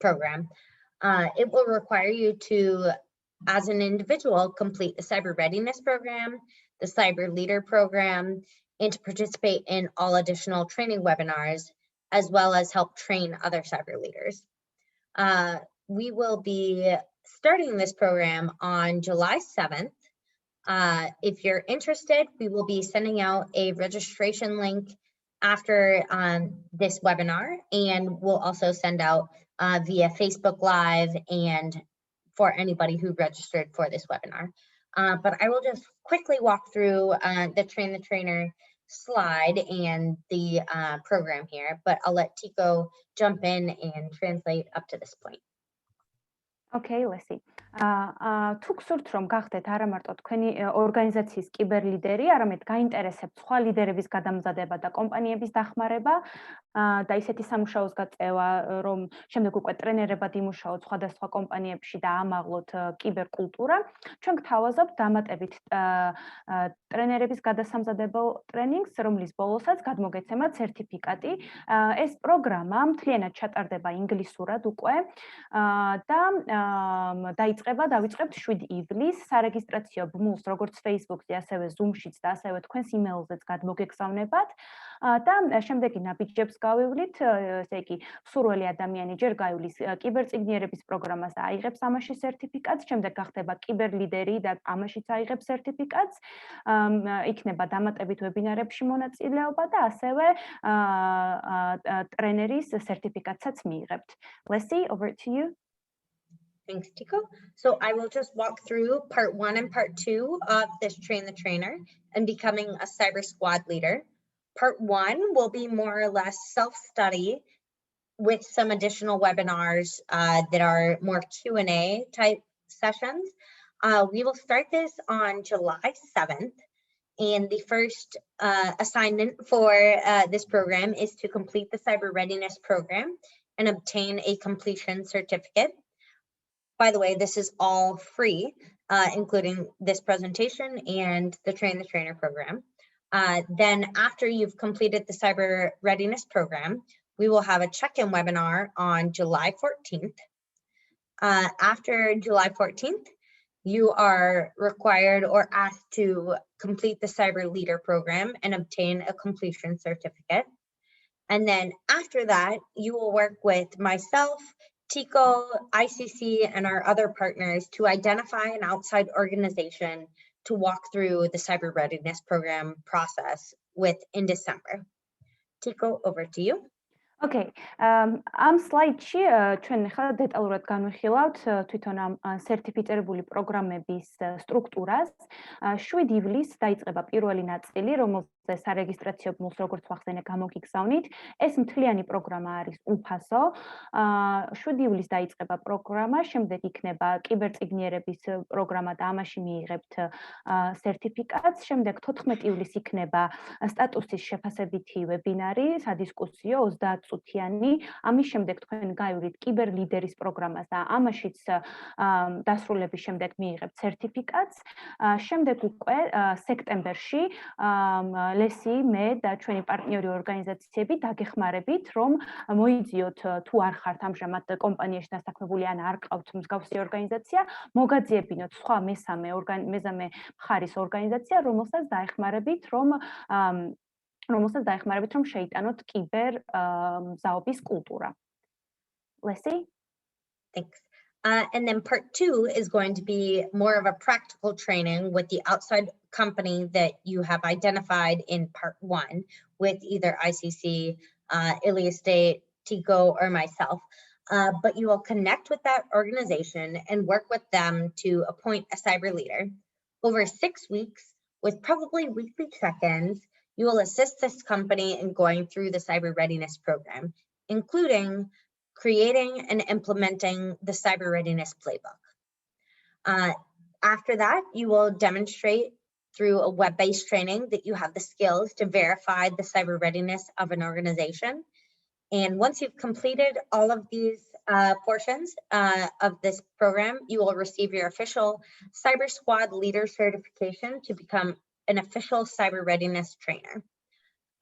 program. It will require you to, as an individual, complete the Cyber Readiness Program, the Cyber Leader Program, and to participate in all additional training webinars, as well as help train other cyber leaders. We will be starting this program on July 7th. If you're interested, we will be sending out a registration link after this webinar, and we'll also send out via Facebook Live and for anybody who registered for this webinar. But I will just quickly walk through the Train the Trainer slide and the program here, but I'll let Tico jump in and translate up to this point. Okay, let's see. თუ გსურთ რომ გახდეთ არა მარტო თქვენი ორგანიზაციის კიბერლიდერი, არამედ გაინტერესებთ სხვა ლიდერების გადამზადება და კომპანიების დახმარება და ისეთი სამუშაოს გაწევა, რომ შემდეგ უკვე ტრენერებად იმუშაოთ სხვადასხვა კომპანიებში და ამაღლოთ კიბერკულტურა, ჩვენ გთავაზობთ დამატებით ტრენერების გადასამზადებელ ტრენინგს, რომლის ბოლოსაც გადმოგეცემათ სერტიფიკატი. ეს პროგრამა მთლიანად ჩატარდება ინგლისურად უკვე და დავიწყებთ 7 ივლისს სარეგისტრაციო ბმულს, როგორც Facebook-ზე, ასევე Zoom-შიც და ასევე თქვენს email-ზეც გადმოგეგზავნებათ და შემდეგი ნაბიჯებს გავივლით, ესე იგი, სურველი ადამიანი ჯერ გაივლის კიბერწიგნიერების პროგრამას და აიღებს ამაში სერტიფიკატს, შემდეგ გახდება კიბერლიდერი და ამაშიც აიღებს სერტიფიკატს, იქნება დამატებით ვებინარებში მონაწილეობა და ასევე ტრენერის სერტიფიკატსაც მიიღებთ. Leslie, over to you. Thanks, Tico. So I will just walk through part 1 and part 2 of this Train the Trainer and becoming a cyber squad leader. Part 1 will be more or less self-study with some additional webinars that are more Q&A type sessions. We will start this on July 7th. And the first assignment for this program is to complete the Cyber Readiness Program and obtain a completion certificate. By the way, this is all free, including this presentation and the Train the Trainer program. Then after you've completed the Cyber Readiness Program, we will have a check-in webinar on July 14th. After July 14th, you are required or asked to complete the Cyber Leader Program and obtain a completion certificate. And then after that, you will work with myself, Tico, ICC, and our other partners to identify an outside organization to walk through the Cyber Readiness Program process with in December. Tico, over to you. Okay, ამ სლაიდში ჩვენ ახლა დეტალურად განვიხილავთ თვითონ ამ სერტიფიცირებული პროგრამების სტრუქტურას. 7 ივლისს დაიწყება პირველი ნაწილი, რომელზე სარეგისტრაციო ბმულს როგორც ვახსენე გამოგიგზავნით. ეს მთლიანი პროგრამა არის უფასო. 7 ივლისს დაიწყება პროგრამა, შემდეგ იქნება კიბერწიგნიერების პროგრამა და ამაში მიიღებთ სერტიფიკატს. შემდეგ 14 ივლისს იქნება სტატუსის შეფასებითი ვებინარი, სადისკუსიო 30 წუთიანი. ამის შემდეგ თქვენ გაივლით კიბერლიდერის პროგრამას და ამაშიც დასრულების შემდეგ მიიღებთ სერტიფიკატს. შემდეგ უკვე სექტემბერში ლესი, მე და ჩვენი პარტნიორი ორგანიზაციები დაგეხმარებით, რომ მოიძიოთ თუ არ ხართ ამჟამად კომპანიაში დასაქმებული ან არ ყავთ მსგავსი ორგანიზაცია, მოგაძიებინოთ სხვა მესამე მხარის ორგანიზაცია, რომელსაც დაეხმარებით, რომ შეიტანოთ კიბერ მზაობის კულტურა. Leslie? Thanks. And then part 2 is going to be more of a practical training with the outside company that you have identified in part 1 with either ICC, Ilias State, Tico, or myself. But you will connect with that organization and work with them to appoint a cyber leader. Over 6 weeks, with probably weekly check-ins, you will assist this company in going through the Cyber Readiness Program, including creating and implementing the Cyber Readiness Playbook. After that, you will demonstrate through a web-based training that you have the skills to verify the cyber readiness of an organization. And once you've completed all of these portions of this program, you will receive your official Cyber Squad Leader certification to become an official cyber readiness trainer.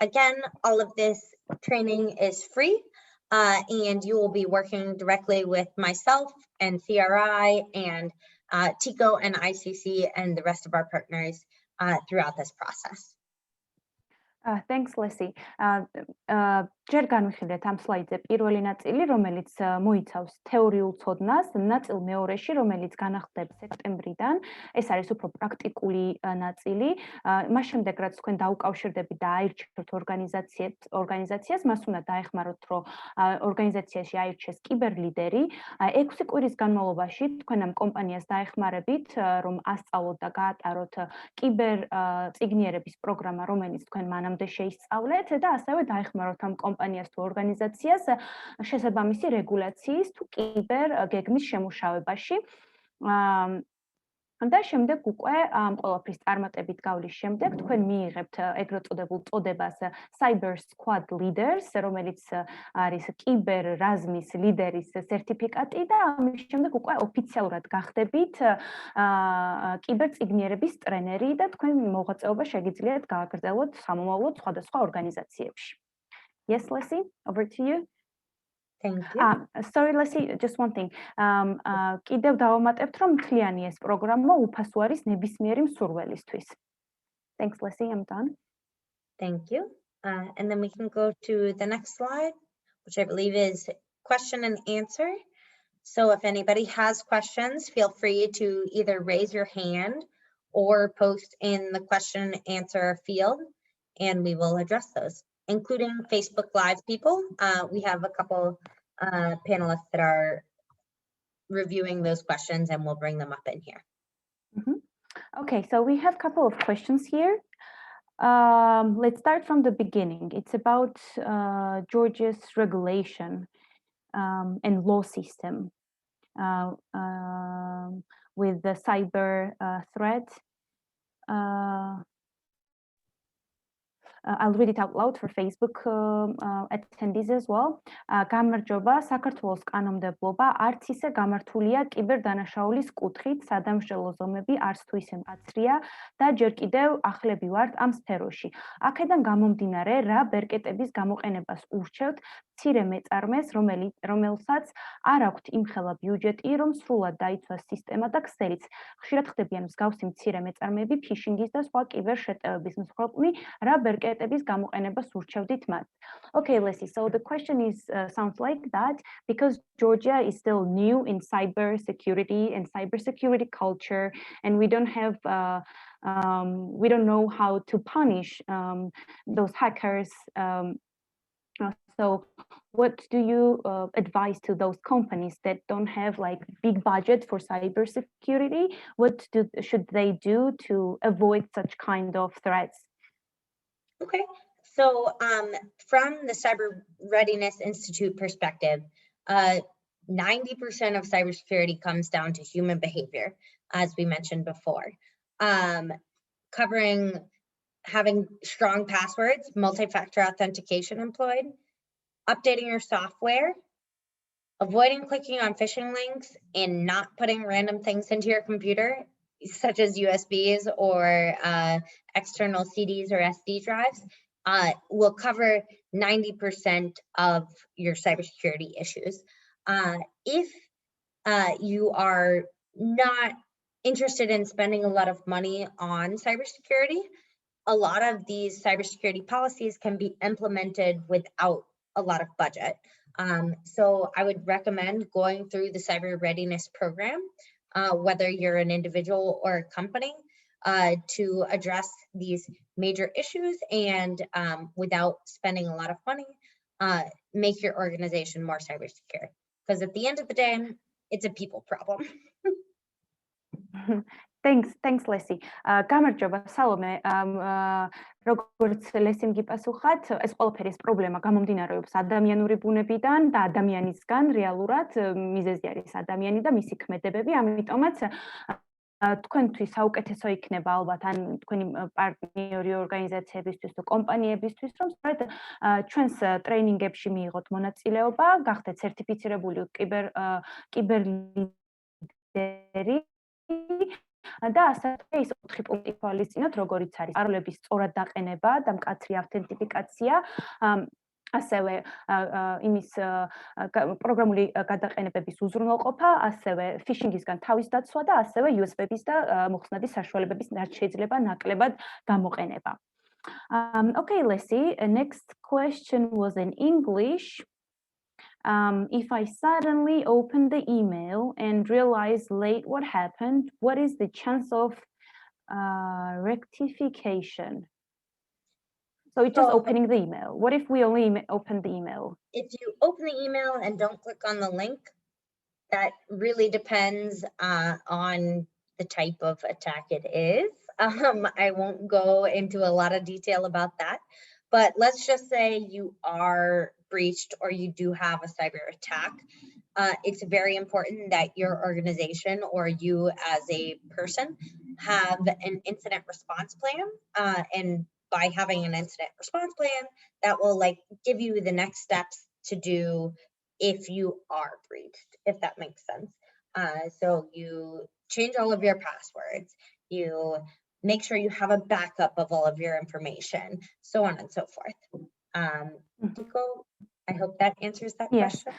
Again, all of this training is free, and you will be working directly with myself and CRI and TICO and ICC and the rest of our partners throughout this process. Thanks, Leslie. ჯერ განვიხილეთ ამ სლაიდზე პირველი ნაწილი, რომელიც მოიცავს თეორიულ ცოდნას, ნაწილ მეორეში, რომელიც განახლდება სექტემბრიდან. ეს არის უფრო პრაქტიკული ნაწილი. მას შემდეგ, რაც თქვენ დაუკავშირდებით და აირჩევთ ორგანიზაციას, მას უნდა დაეხმაროთ, რომ ორგანიზაციაში აირჩეს კიბერლიდერი. 6 კვირის განმავლობაში თქვენ ამ კომპანიას დაეხმარებით, რომ ასწავლოთ და გაატაროთ კიბერ წიგნიერების პროგრამა, რომელიც თქვენ მანამდე შეისწავლეთ და ასევე დაეხმაროთ ამ კომპანიას თუ ორგანიზაციას შესაბამისი რეგულაციის თუ კიბერ გეგმის შემუშავებაში. და შემდეგ უკვე ამ ყველაფრის წარმატებით გავლის შემდეგ თქვენ მიიღებთ ეგრეთ წოდებულ წოდებას Cyber Squad Leaders, რომელიც არის კიბერ რაზმის ლიდერის სერტიფიკატი და ამის შემდეგ უკვე ოფიციალურად გახდებით კიბერ წიგნიერების ტრენერი და თქვენ მოღვაწეობა შეგიძლიათ გააგრძელოთ სამომავლოდ სხვადასხვა ორგანიზაციებში. Yes, Leslie, over to you. Thank you. Sorry, Leslie, just one thing. კიდევ დავამატებთ, რომ მთლიანი ეს პროგრამა უფასო არის ნებისმიერი მსურველისთვის. Thanks, Leslie, I'm done. Thank you. And then we can go to the next slide, which I believe is question and answer. So if anybody has questions, feel free to either raise your hand or post in the question and answer field, and we will address those, including Facebook Live people. We have a couple panelists that are reviewing those questions, and we'll bring them up in here. Okay, so we have a couple of questions here. Let's start from the beginning. It's about Georgia's regulation and law system with the cyber threat. I'll read it out loud for Facebook attendees as well. გამარჯობა, საქართველოს კანონმდებლობა არც ისე გამართულია კიბერდანაშაულის კუთხით, სადამსჯელო ზომები არც თუ ისე მკაცრია და ჯერ კიდევ ახლები ვართ ამ სფეროში. აქედან გამომდინარე, რა ბერკეტების გამოყენებას ურჩევთ მცირე მეწარმეს, რომელსაც არ აქვთ იმხელა ბიუჯეტი, რომ სრულად დაიცვას სისტემა და ქსელიც. ხშირად ხდებიან მსგავსი მცირე მეწარმეები ფიშინგის და სხვა კიბერ შეტევების მსხვერპლი, რა ბერკეტების გამოყენებას ურჩევდით მათ. Okay, Leslie, so the question is sounds like that because Georgia is still new in cybersecurity and cybersecurity culture, and we don't have we don't know how to punish those hackers. So what do you advise to those companies that don't have like big budget for cybersecurity? What should they do to avoid such kind of threats? Okay, so from the Cyber Readiness Institute perspective, 90% of cybersecurity comes down to human behavior, as we mentioned before. Covering having strong passwords, multi-factor authentication employed, updating your software, avoiding clicking on phishing links, and not putting random things into your computer, such as USBs or external CDs or SD drives, will cover 90% of your cybersecurity issues. If you are not interested in spending a lot of money on cybersecurity, a lot of these cybersecurity policies can be implemented without a lot of budget. So I would recommend going through the Cyber Readiness Program, whether you're an individual or a company, to address these major issues and without spending a lot of money, make your organization more cyber secure. Because at the end of the day, it's a people problem. Thanks, Leslie. გამარჯობა, სალომე. როგორც ლესიმ გიპასუხათ, ეს ყველაფერი პრობლემა გამომდინარეობს ადამიანური ბუნებიდან და ადამიანისგან რეალურად მიზეზი არის ადამიანი და მისი ქმედებები, ამიტომაც თქვენთვის საუკეთესო იქნება ალბათ ან თქვენი პარტნიორი ორგანიზაციებისთვის თუ კომპანიებისთვის, რომ სწორედ ჩვენს ტრეინინგებში მიიღოთ მონაწილეობა, გახდეთ სერტიფიცირებული კიბერლიდერი და ასევე ის 4 პუნქტი თვალისწინოთ, როგორიც არის პაროლების სწორად დაყენება და მკაცრი ავთენტიფიკაცია, ასევე იმის პროგრამული გადაყენებების უზრუნველყოფა, ასევე ფიშინგისგან თავის დაცვა და ასევე USB-ების და მოხსნადის საშუალებების რაც შეიძლება ნაკლებად გამოყენება. Okay, Leslie, next question was in English. If I suddenly open the email and realize late what happened, what is the chance of rectification? So it's just opening the email. What if we only open the email? If you open the email and don't click on the link, that really depends on the type of attack it is. I won't go into a lot of detail about that, but let's just say you are breached or you do have a cyber attack. It's very important that your organization or you as a person have an incident response plan, and by having an incident response plan, that will give you the next steps to do if you are breached, if that makes sense. So you change all of your passwords, you make sure you have a backup of all of your information, so on and so forth. Nico, I hope that answers that question.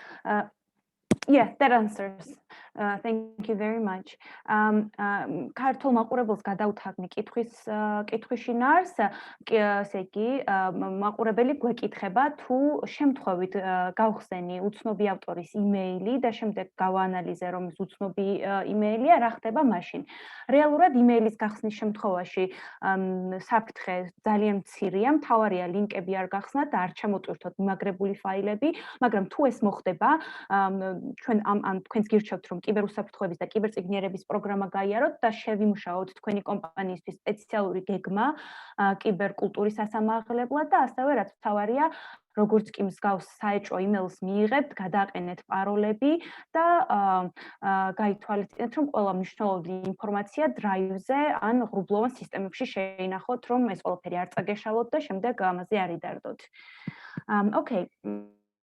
Yes, that answers. Thank you very much. ქართულ მაყურებელს გადავთანხმი კითხვის შინაარს, ესე იგი, მაყურებელი გვეკითხება თუ შემთხვევით გავხსენი უცნობი ავტორის იმეილი და შემდეგ გავაანალიზე რომ ეს უცნობი იმეილია, რა ხდება მაშინ. რეალურად იმეილის გახსნის შემთხვევაში საფრთხე ძალიან მცირეა, მთავარია ლინკები არ გახსნათ და არ ჩამოტვირთოთ მიმაგრებული ფაილები, მაგრამ თუ ეს მოხდება, ჩვენ თქვენს გირჩევთ რომ კიბერუსაფრთხოების და კიბერწიგნიერების პროგრამა გაიაროთ და შევიმუშაოთ თქვენი კომპანიისთვის სპეციალური გეგმა კიბერკულტურის სასამაღლებლად და ასევე რაც მთავარია როგორც კი მსგავს საეჭვო იმეილს მიიღებთ, გადააყენეთ პაროლები და გაითვალისწინეთ, რომ ყველა მნიშვნელოვანი ინფორმაცია დრაივზე ან ღრუბლოვან სისტემებში შეინახოთ, რომ ეს ყველაფერი არ წაგეშალოთ და შემდეგ ამაზე არ იდარდოთ. Okay,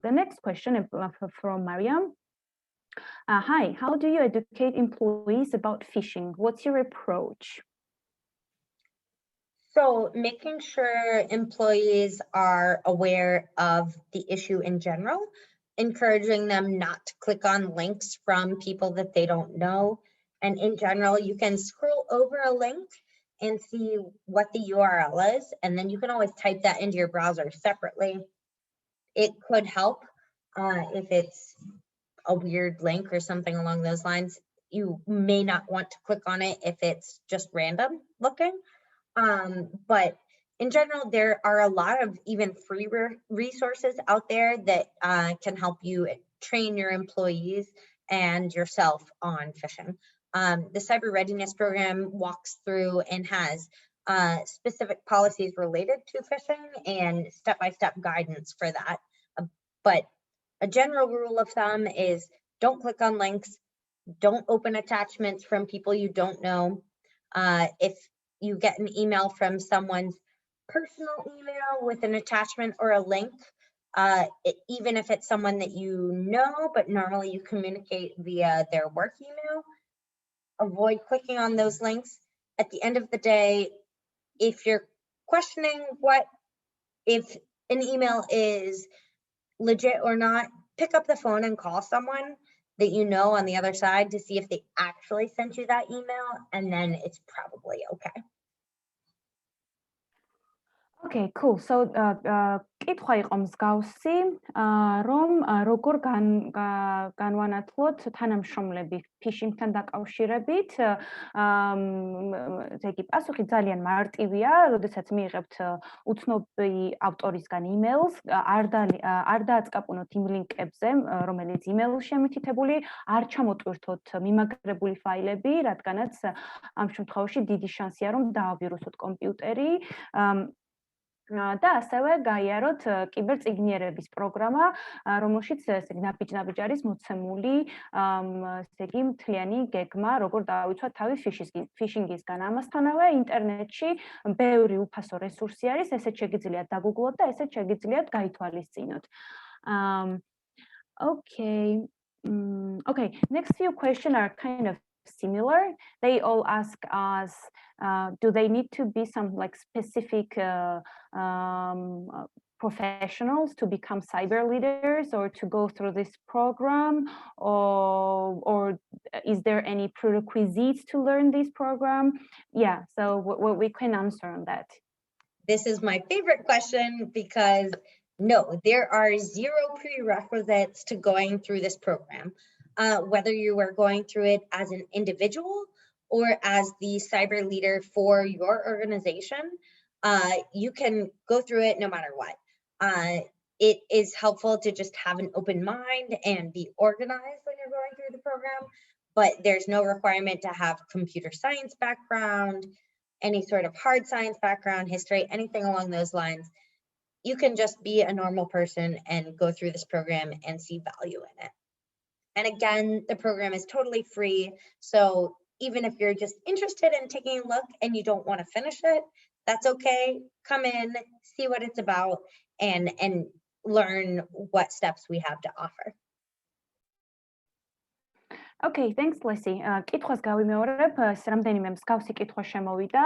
the next question from Mariam. Hi, how do you educate employees about phishing? What's your approach? So making sure employees are aware of the issue in general, encouraging them not to click on links from people that they don't know. And in general, you can scroll over a link and see what the URL is, and then you can always type that into your browser separately. It could help if it's a weird link or something along those lines. You may not want to click on it if it's just random looking. But in general, there are a lot of even free resources out there that can help you train your employees and yourself on phishing. The Cyber Readiness Program walks through and has specific policies related to phishing and step-by-step guidance for that. But a general rule of thumb is don't click on links, don't open attachments from people you don't know. If you get an email from someone's personal email with an attachment or a link, even if it's someone that you know, but normally you communicate via their work email, avoid clicking on those links. At the end of the day, if you're questioning if an email is legit or not, pick up the phone and call someone that you know on the other side to see if they actually sent you that email, and then it's probably okay. Okay, cool. So კითხვა იყო მსგავსი, რომ როგორ განვანათლოთ თანამშრომლები phishing-თან დაკავშირებით. ესე იგი, პასუხი ძალიან მარტივია, როდესაც მიიღებთ უცნობი ავტორისგან email-ს, არ დააწყაპუნოთ იმ ლინკებზე, რომელიც email-ში შემითითებული, არ ჩამოტვირთოთ მიმაგრებული ფაილები, რადგანაც ამ შემთხვევაში დიდი შანსია, რომ დაავირუსოთ კომპიუტერი. და ასევე გაიაროთ კიბერწიგნიერების პროგრამა, რომელშიც ესე იგი ნაბიჯ-ნაბიჯ არის მოცემული ესე იგი მთლიანი გეგმა, როგორ დაავიცვათ თავი ფიშინგისგან. ამასთანავე ინტერნეტში ბევრი უფასო რესურსი არის, ესეც შეგიძლიათ დაგუგლოთ და ესეც შეგიძლიათ გაითვალისწინოთ. Okay, next few questions are kind of similar. They all ask us, do they need to be some like specific professionals to become cyber leaders or to go through this program, or is there any prerequisites to learn this program? Yeah, so we can answer on that. This is my favorite question because no, there are zero prerequisites to going through this program. Whether you are going through it as an individual or as the cyber leader for your organization, you can go through it no matter what. It is helpful to just have an open mind and be organized when you're going through the program, but there's no requirement to have computer science background, any sort of hard science background, history, anything along those lines. You can just be a normal person and go through this program and see value in it. And again, the program is totally free. So even if you're just interested in taking a look and you don't want to finish it, that's okay. Come in, see what it's about, and learn what steps we have to offer. Okay, thanks, Leslie. კითხვას გავიმეორებ, რამდენიმე მსგავსი კითხვა შემოვიდა,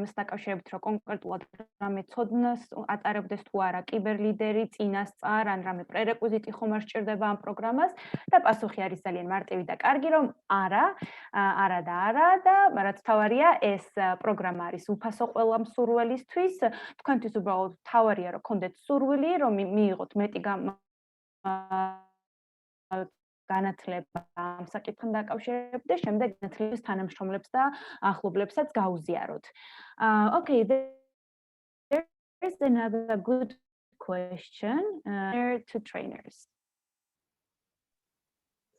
იმას დაკავშირებით, რომ კონკრეტულად რამე ცოდნას ატარებდეს თუ არა კიბერლიდერი, წინასწარ, ან რამე პრერეკვიზიტი ხომ არ სჭირდება ამ პროგრამას და პასუხი არის ძალიან მარტივი და კარგი, რომ არა და რაც თავარია, ეს პროგრამა არის უფასო ყველა მსურველისთვის. თქვენთვის უბრალოდ თავარია, რომ გქონდეთ სურვილი, რომ მიიღოთ მეტი განათლება ამ საკითხთან დაკავშირებით და შემდეგ განათლების თანამშრომლებს და ახლობლებსაც გაუზიაროთ. Okay, there is another good question to trainers.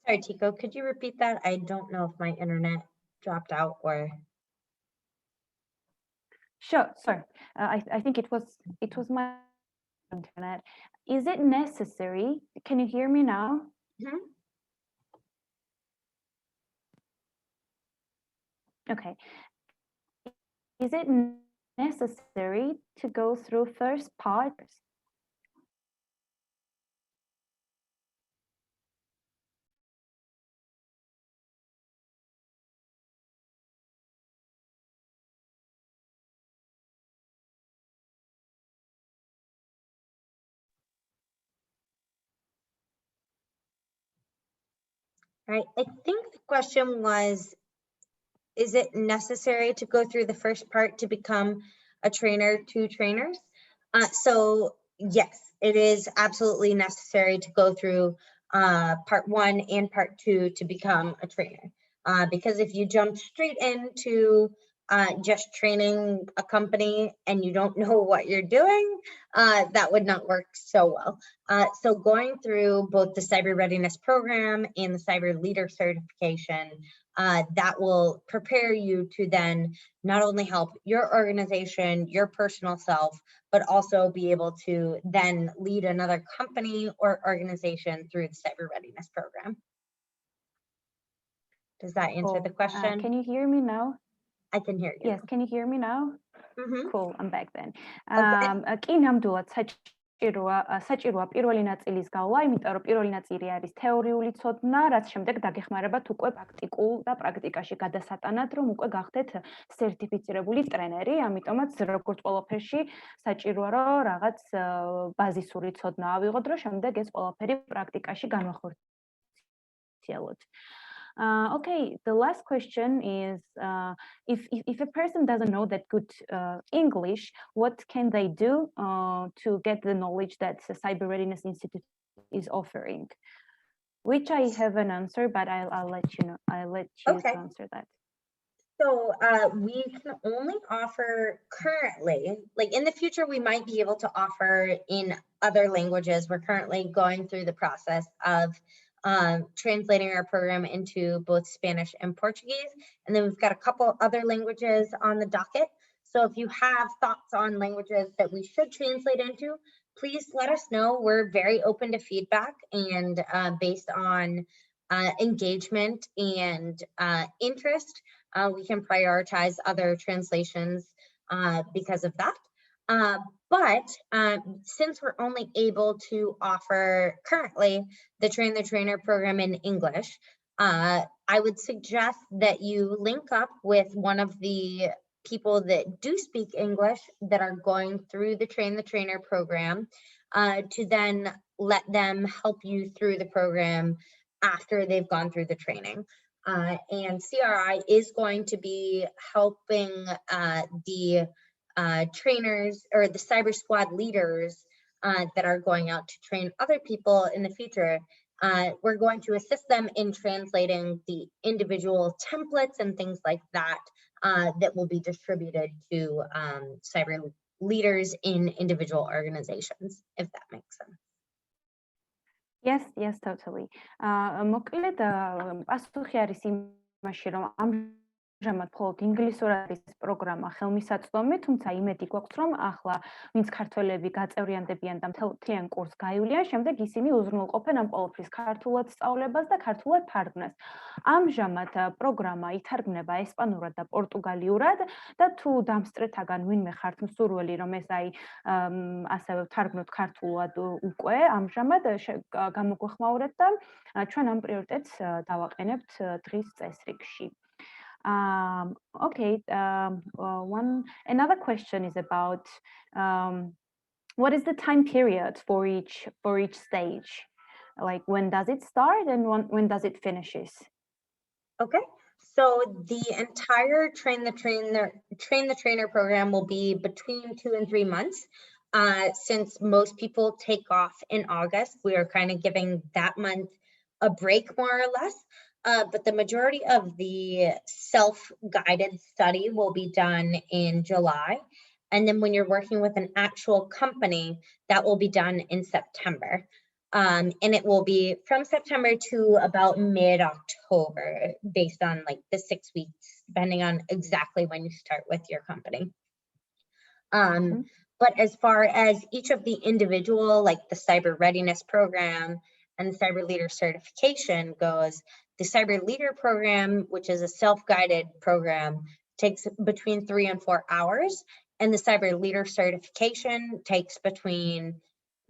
Sorry, Tico, could you repeat that? I don't know if my internet dropped out or. Sure, sorry. I think it was my internet. Is it necessary? Can you hear me now? Mm-hmm. Okay. Is it necessary to go through first part? Right. I think the question was, is it necessary to go through the first part to become a trainer to trainers? So yes, it is absolutely necessary to go through part 1 and part 2 to become a trainer. Because if you jump straight into just training a company and you don't know what you're doing, that would not work so well. So going through both the cyber readiness program and the cyber leader certification, that will prepare you to then not only help your organization, your personal self, but also be able to then lead another company or organization through the cyber readiness program. Does that answer the question? Can you hear me now? I can hear you. Yes, can you hear me now? Mm-hmm. Cool, I'm back then. Okay. კი ნამდვილად საჭიროა პირველი ნაწილის გავლა, იმიტომ რომ პირველი ნაწილი არის თეორიული ცოდნა, რაც შემდეგ დაგეხმარებათ უკვე პრაქტიკულ და პრაქტიკაში გადასატანად, რომ უკვე გახდეთ სერტიფიცირებული ტრენერი, ამიტომაც როგორც ყველაფერში საჭიროა რომ რაღაც ბაზისური ცოდნა ავიღოთ, რომ შემდეგ ეს ყველაფერი პრაქტიკაში განვახორციელოთ. Okay, the last question is, if a person doesn't know that good English, what can they do to get the knowledge that the Cyber Readiness Institute is offering? Which I have an answer, but I'll let you know. I'll let you answer that. So we can only offer currently, like in the future, we might be able to offer in other languages. We're currently going through the process of translating our program into both Spanish and Portuguese. And then we've got a couple other languages on the docket. So So if you have thoughts on languages that we should translate into, please let us know. We're very open to feedback, and based on engagement and interest, we can prioritize other translations because of that. But since we're only able to offer currently the Train the Trainer program in English, I would suggest that you link up with one of the people that do speak English that are going through the Train the Trainer program to then let them help you through the program after they've gone through the training. And CRI is going to be helping the trainers or the Cyber Squad leaders that are going out to train other people in the future. We're going to assist them in translating the individual templates and things like that that will be distributed to cyber leaders in individual organizations, if that makes sense. Yes, totally. მოკლედ პასუხი არის იმაში, რომ ამჟამად მხოლოდ ინგლისურად არის პროგრამა ხელმისაწვდომი, თუმცა იმედი გვაქვს, რომ ახლა ვინც ქართველები გაწევრიანდებიან და მთლიან კურსს გაივლიან, შემდეგ ისინი უზრუნველყოფენ ამ ყოველთვის ქართულად სწავლებას და ქართულად თარგმნას. ამჟამად პროგრამა ითარგმნება ესპანურად და პორტუგალიურად და თუ დამსწრეთაგან ვინმე ხართ მსურველი, რომ ეს ასევე ვთარგმნოთ ქართულად უკვე, ამჟამად გამოგვეხმაურეთ და ჩვენ ამ პრიორიტეტს დავაყენებთ დღის წესრიგში. Okay, another question is about what is the time period for each stage? Like when does it start and when does it finishes? Okay, so the entire Train the Trainer program will be between 2 and 3 months. Since most people take off in August, we are kind of giving that month a break more or less. But the majority of the self-guided study will be done in July. And then when you're working with an actual company, that will be done in September. And it will be from September to about mid-October, based on like the 6 weeks, depending on exactly when you start with your company. But as far as each of the individual, like the Cyber Readiness Program and the Cyber Leader Certification goes, the Cyber Leader Program, which is a self-guided program, takes between 3 and 4 hours. And the Cyber Leader Certification takes between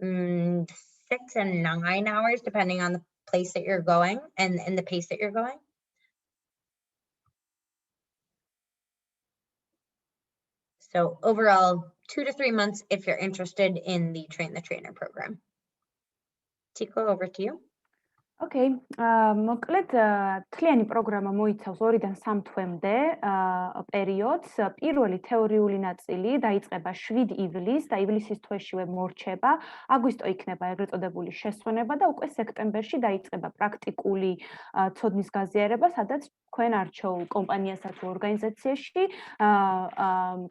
6 and 9 hours, depending on the place that you're going and the pace that you're going. So overall, 2 to 3 months if you're interested in the Train the Trainer program. Tico, over to you. Okay, მოკლედ თლიანი პროგრამა მოიცავს 2-დან 3 თვემდე პერიოდს. პირველი თეორიული ნაწილი დაიწყება 7 ივლისს და ივლისის თვეშივე მორჩება. აგვისტო იქნება ეგრეთ წოდებული შესვენება და უკვე სექტემბერში დაიწყება პრაქტიკული ცოდნის გაზიარება, სადაც თქვენ არჩეულ კომპანიასა თუ ორგანიზაციაში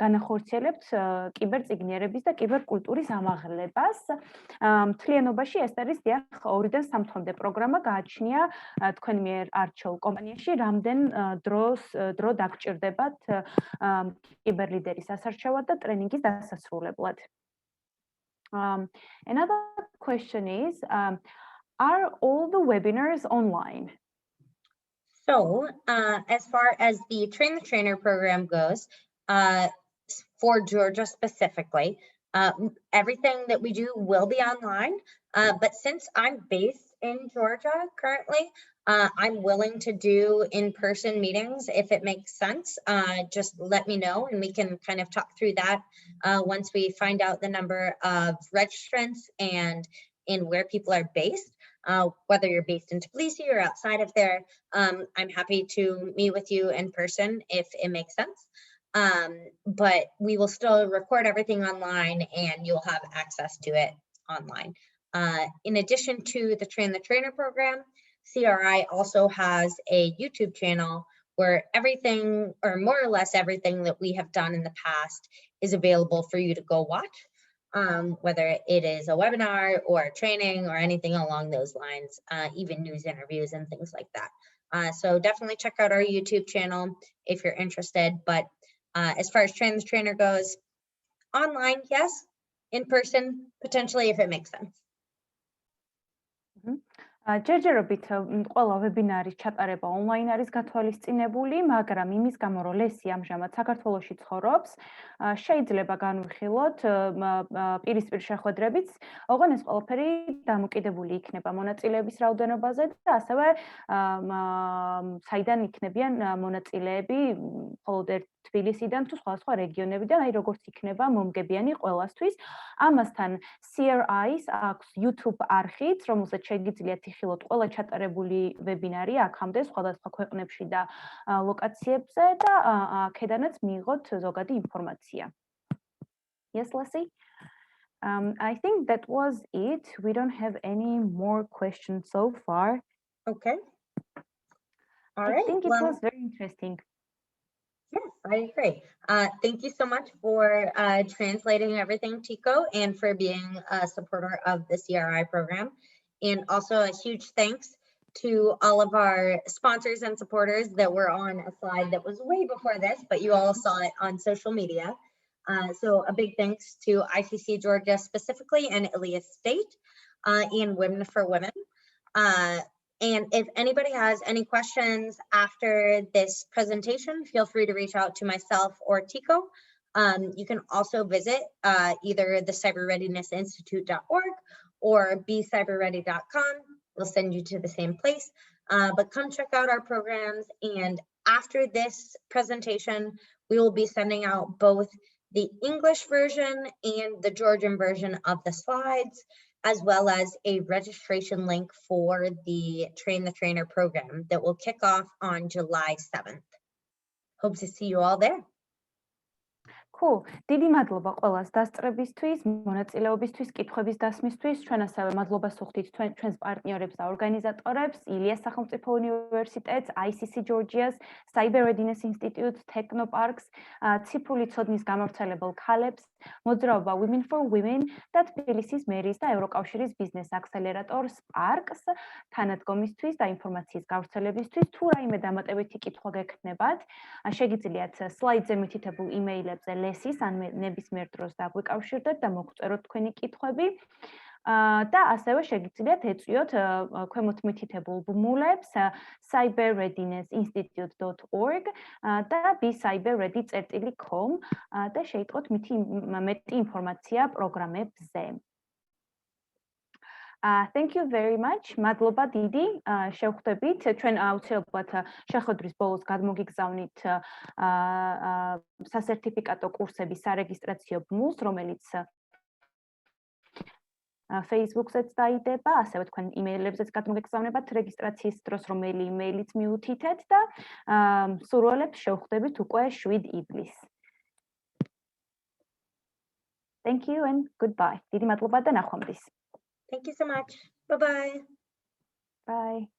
განახორციელებთ კიბერწიგნიერების და კიბერკულტურის ამაღლებას. მთლიანობაში ეს არის 2-დან 3 თვემდე პროგრამა. გააჩნია თქვენ მიერ არჩეულ კომპანიაში რამდენ დრო დაგჭირდებათ კიბერლიდერის ასარჩევად და ტრენინგის დასასრულებლად. Another question is, are all the webinars online? So, as far as the Train the Trainer program goes, for Georgia specifically, everything that we do will be online, but since I'm based in Georgia currently, I'm willing to do in-person meetings if it makes sense. Just let me know and we can kind of talk through that once we find out the number of registrants and in where people are based. Whether you're based in Tbilisi or outside of there, I'm happy to meet with you in person if it makes sense. But we will still record everything online and you'll have access to it online. In addition to the Train the Trainer program, CRI also has a YouTube channel where everything, or more or less everything that we have done in the past is available for you to go watch, whether it is a webinar or a training or anything along those lines, even news interviews and things like that. So definitely check out our YouTube channel if you're interested, but As far as Train the Trainer goes, online, yes. In person, potentially if it makes sense. ჯერჯერობით ყველა ვებინარის ჩატარება ონლაინ არის გათვალისწინებული, მაგრამ იმის გამო, რომ ლესი ამჟამად საქართველოში ცხოვრობს, შეიძლება განვიხილოთ პირისპირ შეხვედრებით, ოღონდ ეს ყველაფერი დამოკიდებული იქნება მონაწილეების რაოდენობაზე და ასევე საიდან იქნებიან მონაწილეები, მხოლოდ თბილისიდან თუ სხვადასხვა რეგიონებიდან, აი როგორც იქნება მომგებიანი ყველასთვის. ამასთან CRI-ს აქვს YouTube არხიც, რომელზეც შეგიძლიათ იხილოთ ყველა ჩატარებული ვებინარი აქამდე სხვადასხვა ქვეყნებში და ლოკაციებზე და აქედანაც მიიღოთ ზოგადი ინფორმაცია. Yes, Leslie? I think that was it. We don't have any more questions so far. Okay. All I right. think it well, was very interesting. Yes, I agree. Thank you so much for translating everything, Tico, and for being a supporter of the CRI program. And also a huge thanks to all of our sponsors and supporters that were on a slide that was way before this, but you all saw it on social media. So a big thanks to ICC Georgia specifically and Ilias State and Women for Women. And if anybody has any questions after this presentation, feel free to reach out to myself or Tico. You can also visit either the cyberreadinessinstitute.org or becyberready.com. We'll send you to the same place. But come check out our programs. And after this presentation, we will be sending out both the English version and the Georgian version of the slides, as well as a registration link for the Train the Trainer program that will kick off on July 7th. Hope to see you all there. Cool. დიდი მადლობა ყველას დასწრებისთვის, მონაწილეობისთვის, კითხვების დასმისთვის. ჩვენ ასევე მადლობას ვუხდით ჩვენს პარტნიორებს და ორგანიზატორებს, ილიას სახელმწიფო უნივერსიტეტს, ICC Georgia's, Cyber Readiness Institute, Technoparks, ციფრული ცოდნის გამავრცელებელ ქალებს, მოძრაობა Women for Women და თბილისის მერის და ევროკავშირის ბიზნეს აქსელერატორ Sparks თანადგომისთვის და ინფორმაციის გავრცელებისთვის. თუ რაიმე დამატებითი კითხვა გექნებათ, შეგიძლიათ სლაიდზე მითითებულ იმეილებზე ლესის ან ნებისმიერ დროს დაგვიკავშირდეთ და მოგწეროთ თქვენი კითხვები. და ასევე შეგიძლიათ ეწვიოთ ქვემოთ მითითებულ ბმულებს cyberreadinessinstitute.org და becyberready.com და შეიტყოთ მეტი ინფორმაცია პროგრამებზე. Thank you very much. მადლობა დიდი. შევხვდებით. ჩვენ აუცილებლად შეხვედრის ბოლოს გადმოგიგზავნით სასერტიფიკატო კურსების სარეგისტრაციო ბმულს, რომელიც Facebook-ზეც დაიდება, ასევე თქვენ იმეილებზეც გადმოგეგზავნებათ რეგისტრაციის დროს, რომელი იმეილიც მიუთითეთ და სურვილებს შევხვდებით უკვე 7 ივლისს. Thank you and goodbye. დიდი მადლობა და ნახვამდის. Thank you so much. Bye-bye. Bye.